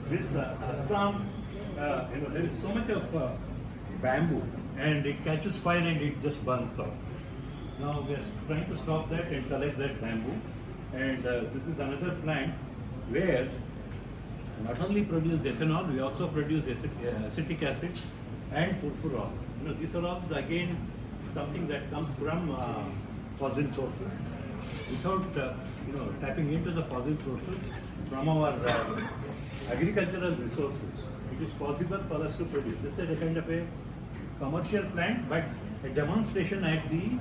This Assam, there is so much of bamboo, and it catches fire and it just burns out. Now we are trying to stop that and collect that bamboo, and this is another plant where not only produce ethanol, we also produce acetic acid and furfural. These are all again something that comes from fossil sources. Without tapping into the fossil sources from our agricultural resources, it is possible for us to produce. This is a kind of a commercial plant, but a demonstration at the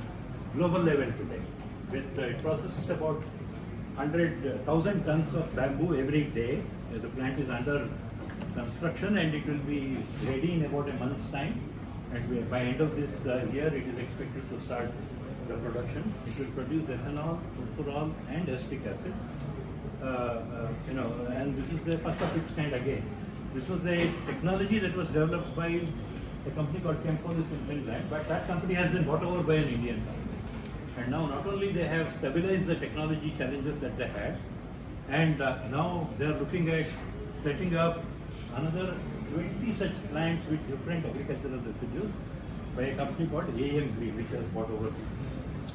global level today. With it processes about 100,000 tons of bamboo every day. The plant is under construction and it will be ready in about a month's time. And by end of this year, it is expected to start the production. It will produce ethanol, furfural, and acetic acid. And this is the first of its kind again. This was a technology that was developed by a company called Chempolis in Finland, but that company has been bought over by an Indian company. And now not only they have stabilized the technology challenges that they had, and now they are looking at setting up another 20 such plants with different agricultural residues by a company called AMV, which has bought over this.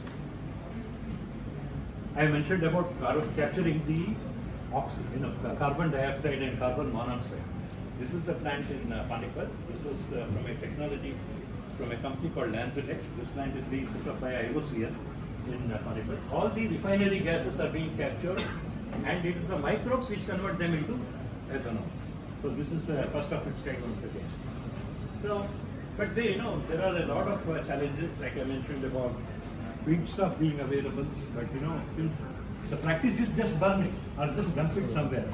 I mentioned about capturing the carbon dioxide and carbon monoxide. This is the plant in Panipat. This was from a technology from a company called Lanzatech. This plant is being set up by IOCL in Panipat. All the refinery gases are being captured, and it is the microbes which convert them into ethanol. So this is first of its kind once again. So, but there are a lot of challenges, like I mentioned about feedstock being available. But since the practice is just burn it or just dump it somewhere,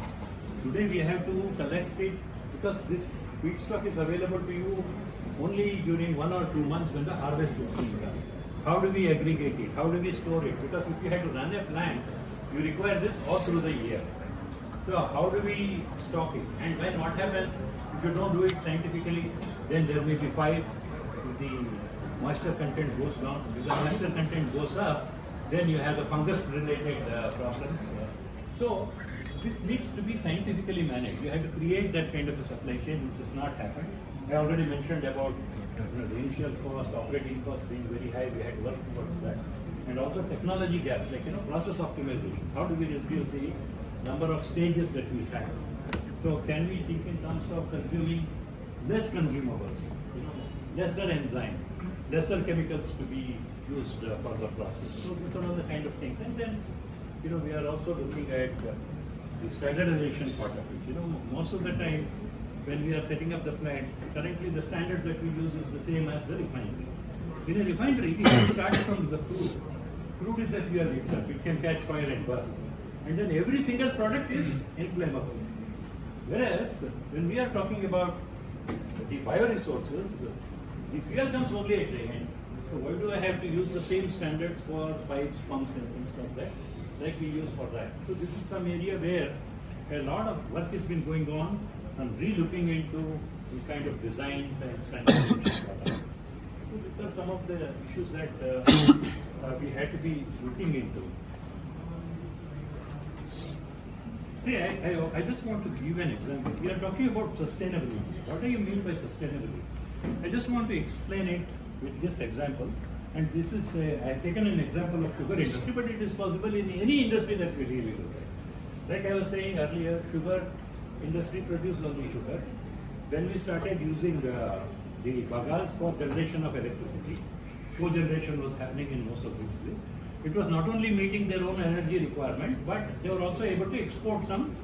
today we have to collect it because this feedstock is available to you only during 1 or 2 months when the harvest is being done. How do we aggregate it? How do we store it? Because if you had to run a plant, you require this all through the year. So how do we stock it? And when what happens, if you don't do it scientifically, then there may be fires. If the moisture content goes down, if the moisture content goes up, then you have the fungus-related problems. So this needs to be scientifically managed. You have to create that kind of a supply chain, which has not happened. I already mentioned about the initial cost, operating cost being very high. We had to work towards that, and also technology gaps, like process optimization. How do we reduce the number of stages that we have? So can we think in terms of consuming less consumables, lesser enzyme, lesser chemicals to be used for the process? So these are all the kind of things, and then we are also looking at the standardization part of it. Most of the time, when we are setting up the plant, currently the standard that we use is the same as the refinery. In a refinery, we start from the crude. Crude is a fuel itself. It can catch fire and burn. And then every single product is inflammable. Whereas, when we are talking about the bioresources, the fuel comes only at the end. So why do I have to use the same standards for pipes, pumps and things like that, like we use for that? So this is some area where a lot of work has been going on and re-looking into the kind of designs and standardization. So these are some of the issues that we had to be looking into. I just want to give an example. We are talking about sustainability. What do you mean by sustainability? I just want to explain it with this example. And this is, I have taken an example of sugar industry, but it is possible in any industry that we really look at. Like I was saying earlier, sugar industry produced only sugar. When we started using the bagals for generation of electricity, cogeneration was happening in most of the industry. It was not only meeting their own energy requirement, but they were also able to export some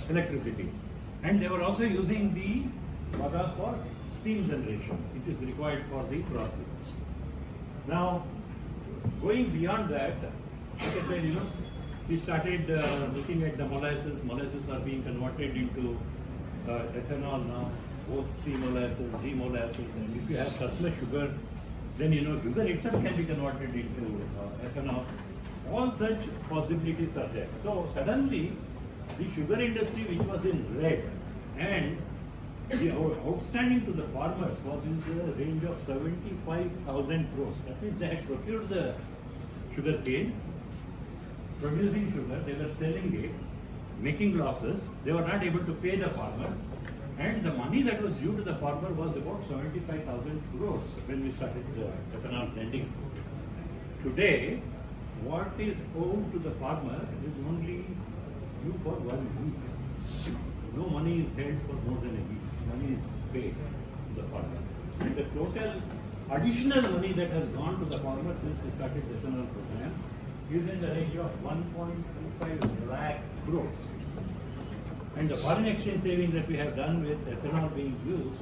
electricity. And they were also using the bagals for steam generation, which is required for the process. Now, going beyond that, like I said, we started looking at the molasses. Molasses are being converted into ethanol now, both C molasses, G molasses, and if you have surplus sugar, then sugar itself can be converted into ethanol. All such possibilities are there. So suddenly, the sugar industry, which was in red, and the outstanding to the farmers was in the range of 75,000 crores. That means they had procured the sugar cane, producing sugar, they were selling it, making losses, they were not able to pay the farmer, and the money that was due to the farmer was about 75,000 crores when we started the ethanol blending. Today, what is owed to the farmer is only due for 1 week. No money is held for more than a week. Money is paid to the farmer. And the total additional money that has gone to the farmer since we started the ethanol program is in the range of 1.25 lakh crores. And the foreign exchange savings that we have done with ethanol being used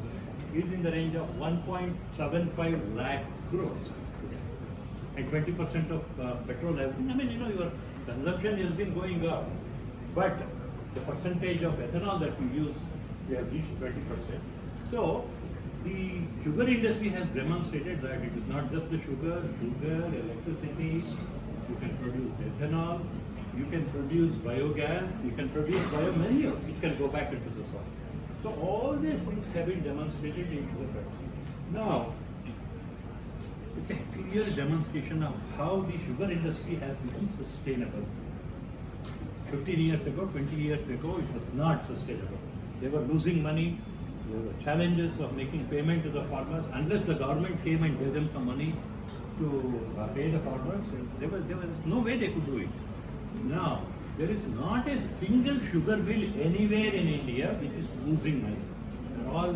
is in the range of 1.75 lakh crores. And 20% of petrol has been, your consumption has been going up. But the percentage of ethanol that we use, we have reached 20%. So, the sugar industry has demonstrated that it is not just the sugar, electricity, you can produce ethanol, you can produce biogas, you can produce biomanure, it can go back into the soil. So all these things have been demonstrated in sugar factory. Now, it's a clear demonstration of how the sugar industry has become sustainable. 15 years ago, 20 years ago, it was not sustainable. They were losing money. There were challenges of making payment to the farmers. Unless the government came and gave them some money to pay the farmers, there was no way they could do it. Now, there is not a single sugar mill anywhere in India which is losing money. They're all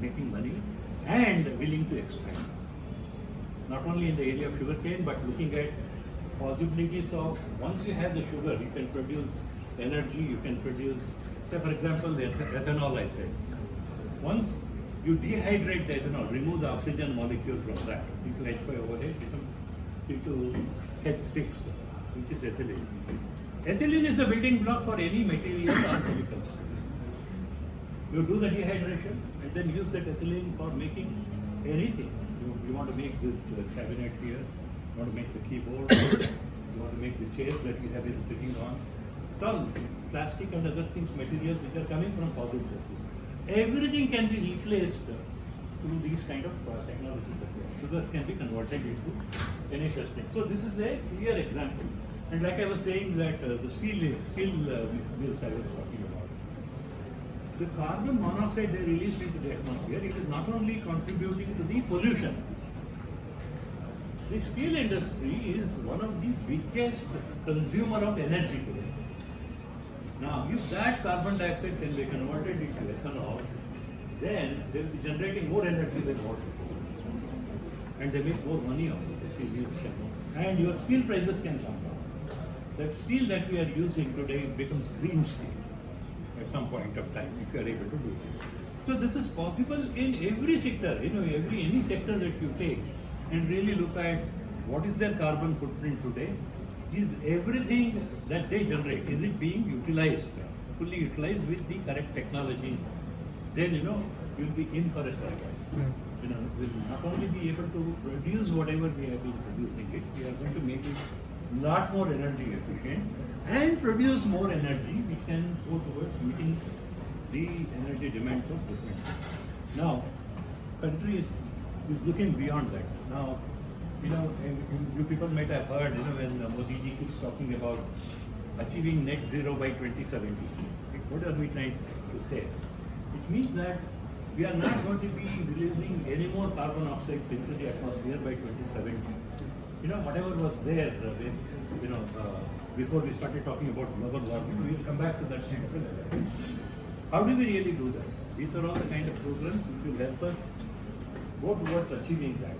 making money and willing to expand. Not only in the area of sugarcane, but looking at possibilities of once you have the sugar, you can produce energy, you can produce, say for example, the ethanol I said. Once you dehydrate the ethanol, remove the oxygen molecule from that, C2H5 overhead, becomes C2H6, which is ethylene. Ethylene is the building block for any material or chemicals. You do the dehydration and then use that ethylene for making anything. You want to make this cabinet here, you want to make the keyboard, you want to make the chairs that you have been sitting on. Some plastic and other things, materials which are coming from fossil sources. Everything can be replaced through these kind of technologies. Sugars can be converted into any such thing. So this is a clear example. And like I was saying that the steel mills I was talking about. The carbon monoxide they release into the atmosphere, it is not only contributing to the pollution. The steel industry is one of the biggest consumer of energy today. Now, if that carbon dioxide can be converted into ethanol, then they will be generating more energy than water. And they make more money out of it. The steel mills can go. And your steel prices can come down. That steel that we are using today becomes green steel at some point of time if you are able to do it. So this is possible in every sector, any sector that you take and really look at what is their carbon footprint today. Is everything that they generate, is it being utilized, fully utilized with the correct technology? Then you'll be in for a surprise. We'll not only be able to produce whatever we have been producing it, we are going to make it a lot more energy efficient and produce more energy which can go towards meeting the energy demands of different. Now, countries is looking beyond that. Now, you people might have heard, when Modi ji keeps talking about achieving net zero by 2070. What are we trying to say? It means that we are not going to be releasing any more carbon oxides into the atmosphere by 2070. Whatever was there, before we started talking about global warming, we will come back to that kind of a level. How do we really do that? These are all the kind of programs which will help us go towards achieving that.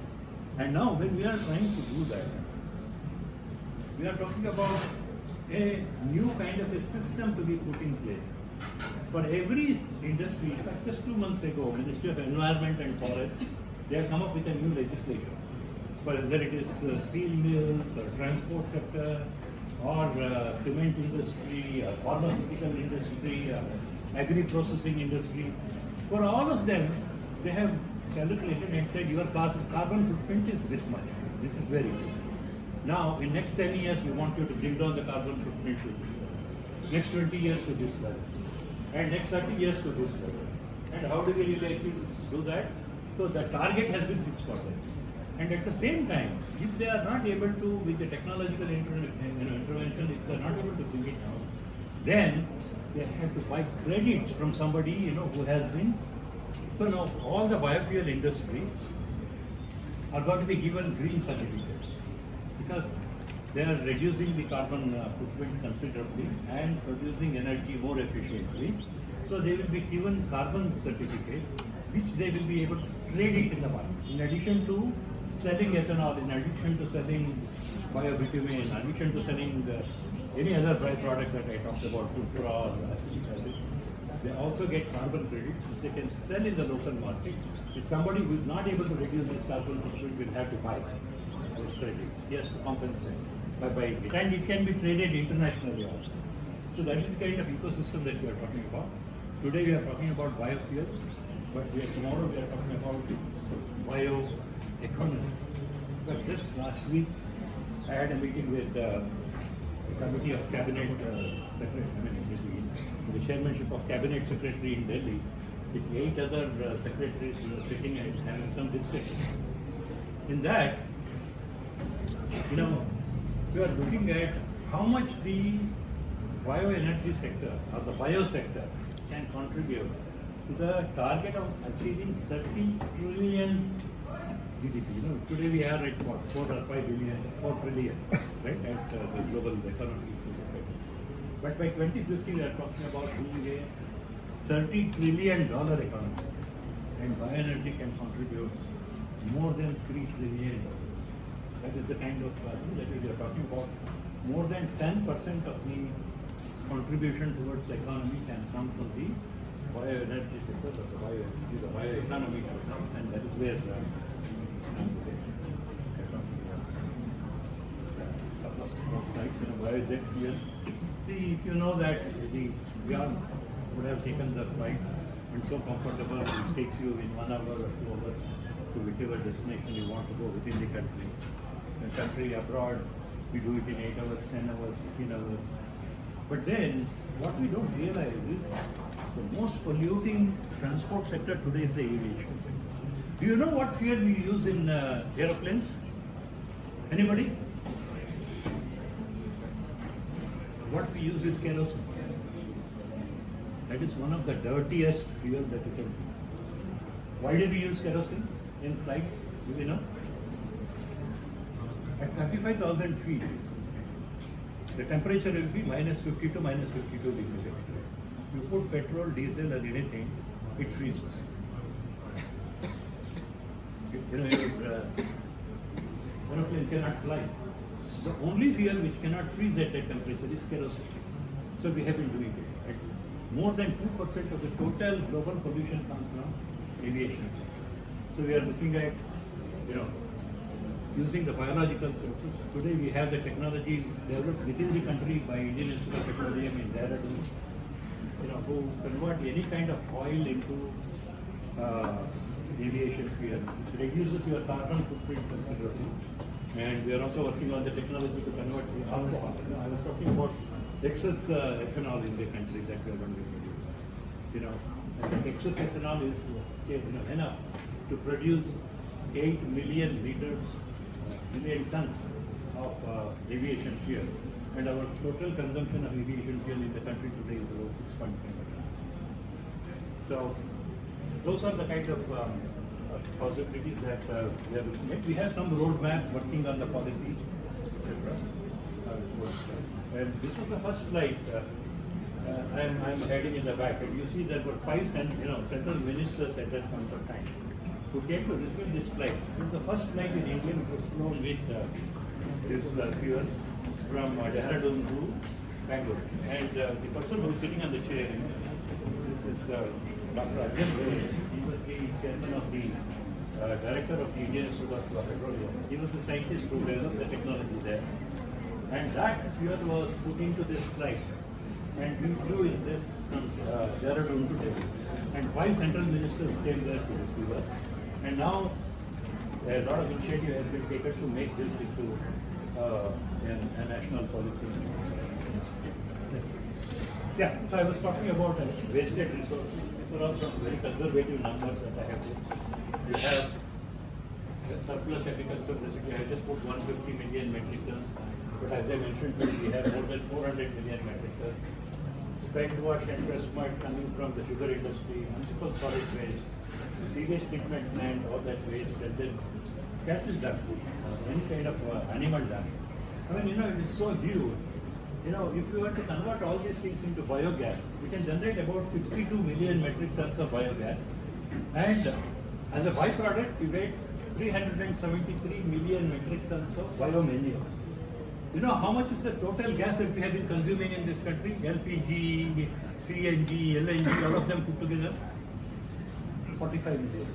And now, when we are trying to do that, we are talking about a new kind of a system to be put in place. For every industry, in fact, just 2 months ago, Ministry of Environment and Forest, they have come up with a new legislation. whether it is steel mills or transport sector or cement industry or pharmaceutical industry or agri-processing industry. For all of them, they have calculated and said your carbon footprint is this much. This is very good. Now, in next 10 years, we want you to bring down the carbon footprint to this level. Next 20 years to this level. And next 30 years to this level. And how do we really actually do that? So the target has been fixed for them. And at the same time, if they are not able to, with the technological intervention, if they are not able to bring it down, then they have to buy credits from somebody, who has been. So now all the biofuel industry are going to be given green certificates because they are reducing the carbon footprint considerably and producing energy more efficiently. So they will be given carbon certificate, which they will be able to trade it in the market. In addition to selling ethanol, in addition to selling biobitumen, in addition to selling any other byproduct that I talked about, food straw, acetic acid, they also get carbon credits which they can sell in the local market. If somebody who is not able to reduce his carbon footprint will have to buy those credits, he has to compensate by buying it. And it can be traded internationally also. So that is the kind of ecosystem that we are talking about. Today we are talking about biofuels, but tomorrow we are talking about bioeconomy. But just last week I had a meeting with the Committee of Cabinet Secretary, the chairmanship of Cabinet Secretary in Delhi, with 8 other secretaries who were sitting and having some discussion. In that, we are looking at how much the bioenergy sector or the biosector can contribute to the target of achieving 30 trillion GDP. Today we are at what, 4 or 5 billion, 4 trillion, right, at the global economy. But by 2050 we are talking about being a $30 trillion economy. And bioenergy can contribute more than $3 trillion. That is the kind of that we are talking about. More than 10% of the contribution towards the economy can come from the bioenergy sector, but the bioeconomy can come, and that is where biojet fuel. See, if you know that we all would have taken the flights and so comfortable, it takes you in 1 hour or 2 hours to whichever destination you want to go within the country. The country abroad, we do it in 8 hours, 10 hours, 15 hours. But then, what we don't realize is the most polluting transport sector today is the aviation sector. Do you know what fuel we use in aeroplanes? Anybody? What we use is kerosene. That is one of the dirtiest fuel that you can use. Why do we use kerosene in flights? Do you know? At 35,000 feet, the temperature will be minus 50 to minus 52 degrees Celsius. You put petrol, diesel, or anything, it freezes. Your aeroplane cannot fly. The only fuel which cannot freeze at that temperature is kerosene. So we have been doing it. More than 2% of the total global pollution comes from aviation. So we are looking at, using the biological sources. Today we have the technology developed within the country by Indian Institute of Petroleum in Dehradun, who convert any kind of oil into aviation fuel, which reduces your carbon footprint considerably. And we are also working on the technology to convert the alcohol. I was talking about excess ethanol in the country that we are going to produce. And excess ethanol is enough to produce 8 million liters, million tons of aviation fuel. And our total consumption of aviation fuel in the country today is about 6.5%. So those are the kind of possibilities that we are looking at. We have some roadmap working on the policy, etc. And this was the first slide. I'm heading in the back, and you see there were 5 central ministers at that point of time who came to receive this flight. This is the first flight in India which was flown with this fuel from Dehradun to Bangalore. And the person who is sitting on the chair, this is Dr. Arjun. He was the chairman of the director of the Indian Institute of Petroleum. He was the scientist who developed the technology there. And that fuel was put into this flight. And we flew in this from Dehradun to Delhi. And 5 central ministers came there to receive us. And now a lot of initiative has been taken to make this into a national policy. Yeah, so I was talking about wasted resources. These are all some very conservative numbers that I have here. We have surplus agricultural residue. I just put 150 million metric tons. But as I mentioned, we have more than 400 million metric tons. Spent wash and press mud coming from the sugar industry, municipal solid waste, the sewage treatment plant, all that waste, and then cattle dump, any kind of animal dump. I mean, it is so huge. If you were to convert all these things into biogas, we can generate about 62 million metric tons of biogas. And as a byproduct, we get 373 million metric tons of biomanure. You know how much is the total gas that we have been consuming in this country? LPG, CNG, LNG, all of them put together? 45 million.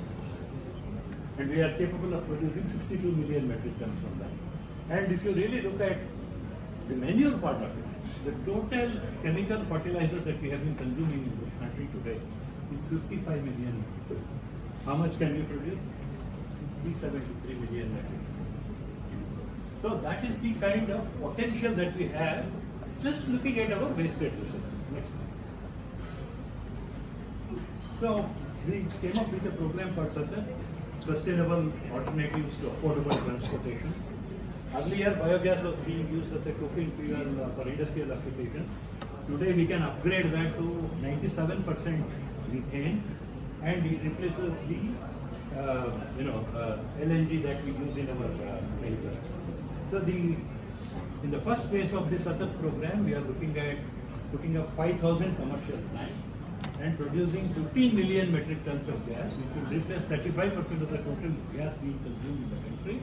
And we are capable of producing 62 million metric tons from that. And if you really look at the manure part of it, the total chemical fertilizer that we have been consuming in this country today is 55 million. How much can we produce? 373 million metric tons. So that is the kind of potential that we have just looking at our wasted resources. Next slide. So we came up with a program called Sustainable Alternatives to Affordable Transportation. Earlier, biogas was being used as a cooking fuel for industrial application. Today, we can upgrade that to 97% methane, and it replaces the LNG that we use in our vehicles. So in the first phase of this other program, we are looking at putting up 5,000 commercial plants and producing 15 million metric tons of gas, which will replace 35% of the total gas being consumed in the country,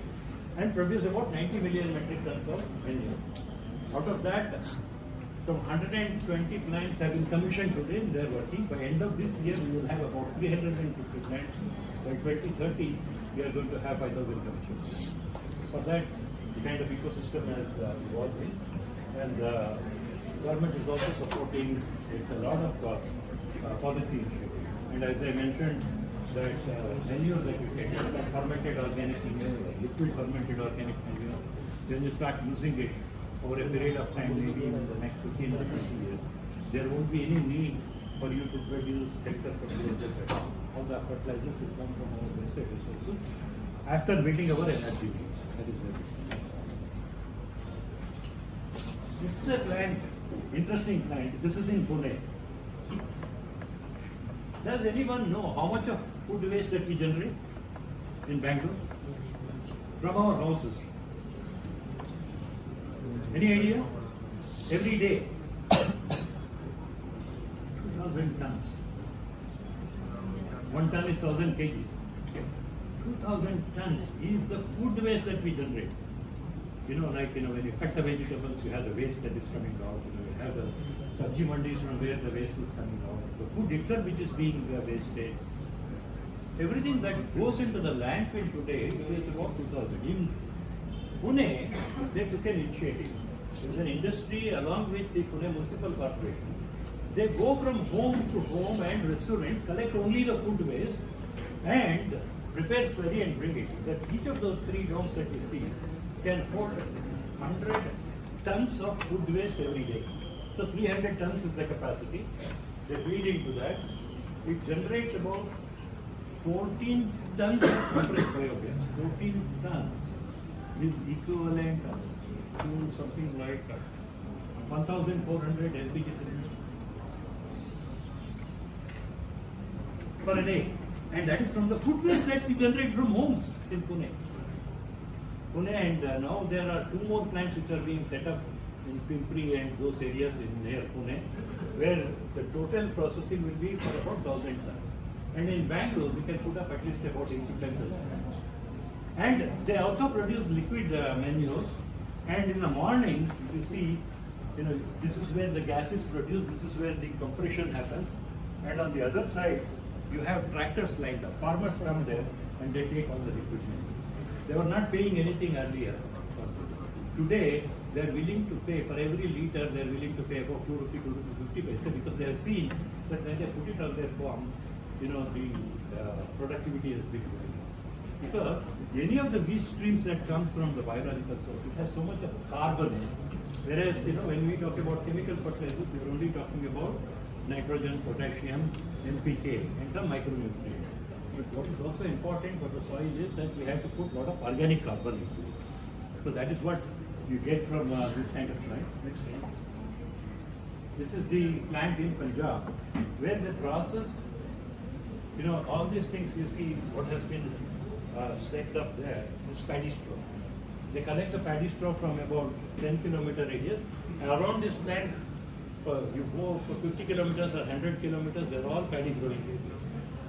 and produce about 90 million metric tons of manure. Out of that, some 120 plants have been commissioned today, and they are working. By end of this year, we will have about 350 plants. By 2030, we are going to have 5,000 commissioned. For that, the kind of ecosystem has evolved in, and the government is also supporting with a lot of policy initiatives. And as I mentioned, that manure that you take, fermented organic manure, liquid fermented organic manure, then you start using it over a period of time, maybe in the next 15 or 20 years, there won't be any need for you to produce chemical fertilizers. All the fertilizers will come from our wasted resources after meeting our energy needs. That is very important. This is a plant, interesting plant. This is in Pune. Does anyone know how much of food waste that we generate in Bangalore? From our houses. Any idea? Every day. 2,000 tons. 1 ton is 1,000 kgs. 2,000 tons is the food waste that we generate. When you cut the vegetables, you have the waste that is coming out. You have the sabji mandis from where the waste is coming out. The food itself which is being wasted. Everything that goes into the landfill today is about 2,000. In Pune, they took an initiative. There's an industry along with the Pune Municipal Corporation. They go from home to home and restaurants, collect only the food waste and prepare slurry and bring it. That each of those 3 domes that you see can hold 100 tons of food waste every day. So 300 tons is the capacity. They feed into that. It generates about 14 tons of compressed biogas. 14 tons is equivalent to something like 1,400 LPG cylinders per day. And that is from the food waste that we generate from homes in Pune. And now there are 2 more plants which are being set up in Pimpri and those areas near Pune, where the total processing will be for about 1,000 tons. And in Bangalore, we can put up at least about 80 tons of that. And they also produce liquid manure. And in the morning, you see, this is where the gas is produced, this is where the compression happens. And on the other side, you have tractors lined up. Farmers come there, and they take all the equipment. They were not paying anything earlier. Today, they are willing to pay for every liter. They are willing to pay about 2 rupee, 2 rupee 50 paise, because they have seen that when they put it on their farm, the productivity has been good. Because any of the waste streams that comes from the biological source, it has so much of carbon. Whereas, when we talk about chemical fertilizers, we are only talking about nitrogen, potassium, NPK, and some micronutrients. But what is also important for the soil is that we have to put a lot of organic carbon into it. So that is what you get from this kind of plant. Next one. This is the plant in Punjab, where the process, all these things you see, what has been stacked up there is paddy straw. They collect the paddy straw from about 10-kilometer radius, and around this plant, you go for 50 kilometers or 100 kilometers, they're all paddy growing areas.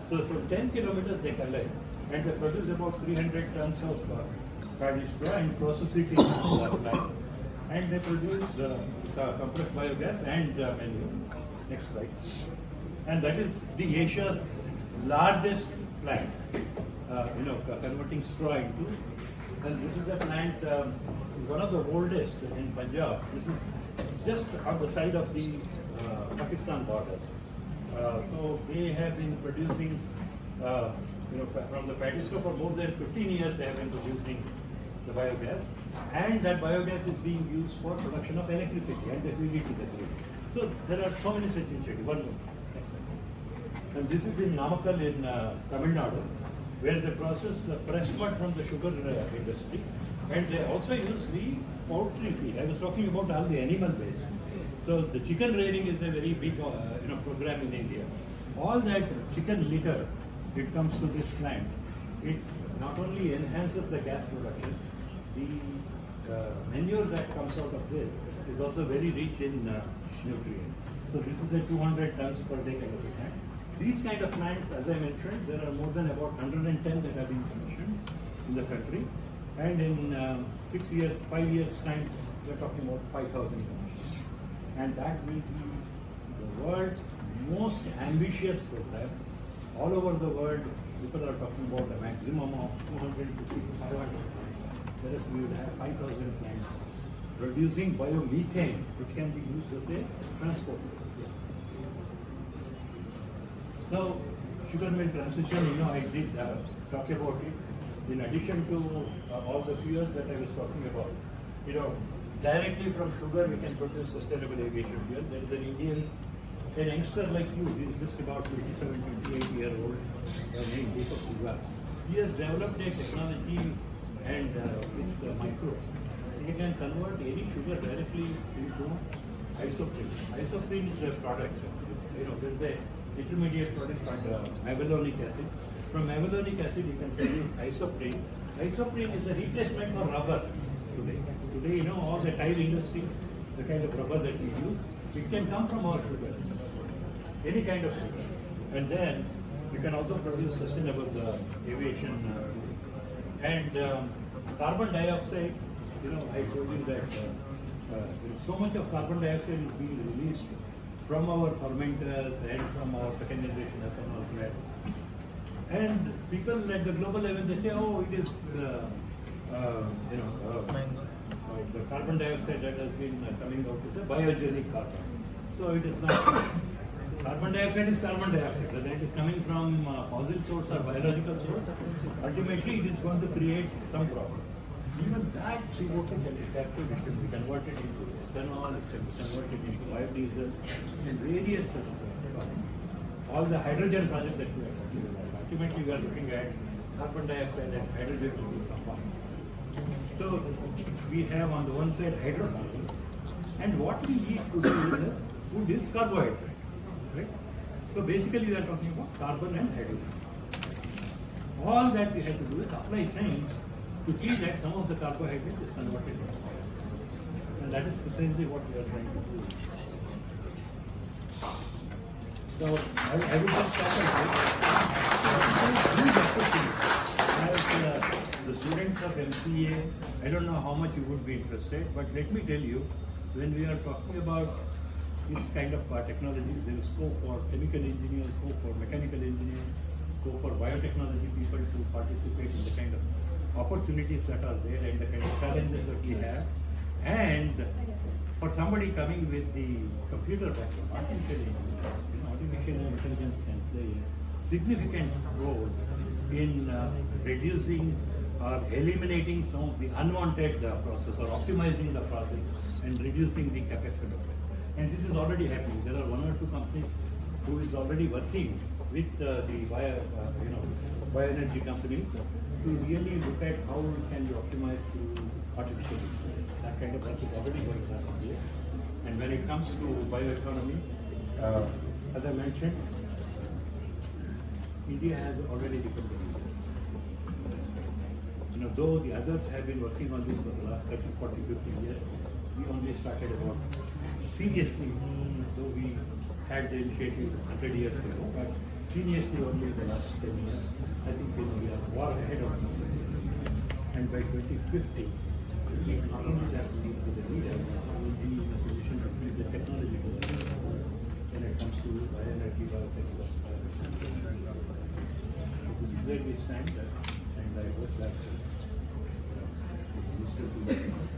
So from 10 kilometers they collect, and they produce about 300 tons of paddy straw and process it in the plant. And they produce compressed biogas and manure. Next slide. And that is the Asia's largest plant, converting straw into. And this is a plant, one of the oldest in Punjab. This is just on the side of the Pakistan border. So they have been producing, from the paddy straw for more than 15 years. They have been producing the biogas, and that biogas is being used for production of electricity, and they feed it to the grid. So there are so many such initiatives. One more. Next slide. And this is in Namakkal in Tamil Nadu, where they process press mud from the sugar industry, and they also use the poultry feed. I was talking about all the animal waste. So the chicken rearing is a very big program in India. All that chicken litter, it comes to this plant. It not only enhances the gas production, the manure that comes out of this is also very rich in nutrients. So this is a 200 tons per day kind of a plant. These kind of plants, as I mentioned, there are more than about 110 that have been commissioned in the country. And in 5 years time, we're talking about 5,000 commissions. And that will be the world's most ambitious program. All over the world, people are talking about a maximum of 250 to 500 plants. Whereas we will have 5,000 plants producing biomethane, which can be used as a transport. Now, sugar mill transition, I did talk about it. In addition to all the fuels that I was talking about, directly from sugar we can produce sustainable aviation fuel. There is an youngster like you, he is just about 27, 28-year-old, named Deepak Sugar. He has developed a technology and with the microbes, he can convert any sugar directly into isoprene. Isoprene is a product. There is a intermediate product called mavulonic acid. From mavulonic acid, you can produce isoprene. Isoprene is a replacement for rubber today. Today, all the tire industry, the kind of rubber that we use, it can come from our sugar, any kind of sugar. And then you can also produce sustainable aviation and carbon dioxide. I told you that so much of carbon dioxide is being released from our fermenters and from our second generation ethanol plant. And people at the global level, they say, oh, it is, the carbon dioxide that has been coming out is a biogenic carbon. So it is not, carbon dioxide is carbon dioxide, whether it is coming from fossil source or biological source, ultimately it is going to create some problem. Even that CO2 can be captured, it can be converted into ethanol, it can be converted into biodiesel, and various all the hydrogen projects that we are talking about. Ultimately, we are looking at carbon dioxide and hydrogen to be combined. So we have on the one side hydrocarbon, and what we eat today food is carbohydrate, right? So basically, we are talking about carbon and hydrogen. All that we have to do is apply science to see that some of the carbohydrate is converted into oil. And that is precisely what we are trying to do. So I will just start as the students of MCA, I don't know how much you would be interested, but let me tell you, when we are talking about this kind of technology, there is scope for chemical engineering, scope for mechanical engineering, scope for biotechnology people to participate in the kind of opportunities that are there and the kind of challenges that we have. And for somebody coming with the computer background, artificial intelligence can play a significant role in reducing or eliminating some of the unwanted process or optimizing the process and reducing the capex of it. And this is already happening. There are one or two companies who is already working with the bioenergy companies to really look at how we can be optimized through artificial intelligence. That kind of work is already going on here. And when it comes to bioeconomy, as I mentioned, India has already become the leader. Though the others have been working on this for the last 30, 40, 50 years, we only started about seriously, though we had the initiative 100 years ago, but seriously only in the last 10 years. I think we are far ahead of us. And by 2050, not only that we will be the leader, we will be in a position to lead the technology when it comes to bioenergy, biotechnology. This is where we stand, and I hope that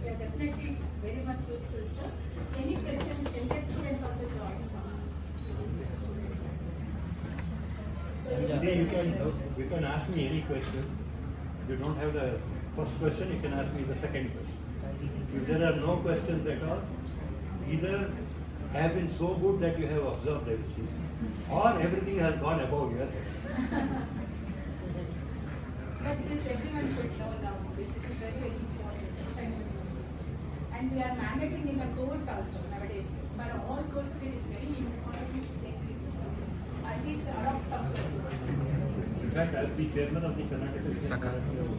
yeah, definitely it's very much useful, sir. Any questions? MCA students also join some. You can ask me any question. If you don't have the first question, you can ask me the second question. If there are no questions at all, either have been so good that you have observed everything, or everything has gone above your head. But this everyone should know now. This is very, very important. And we are mandating in the course also nowadays. For all courses, it is very important to at least adopt some courses. In fact, as the chairman of the Karnataka State University of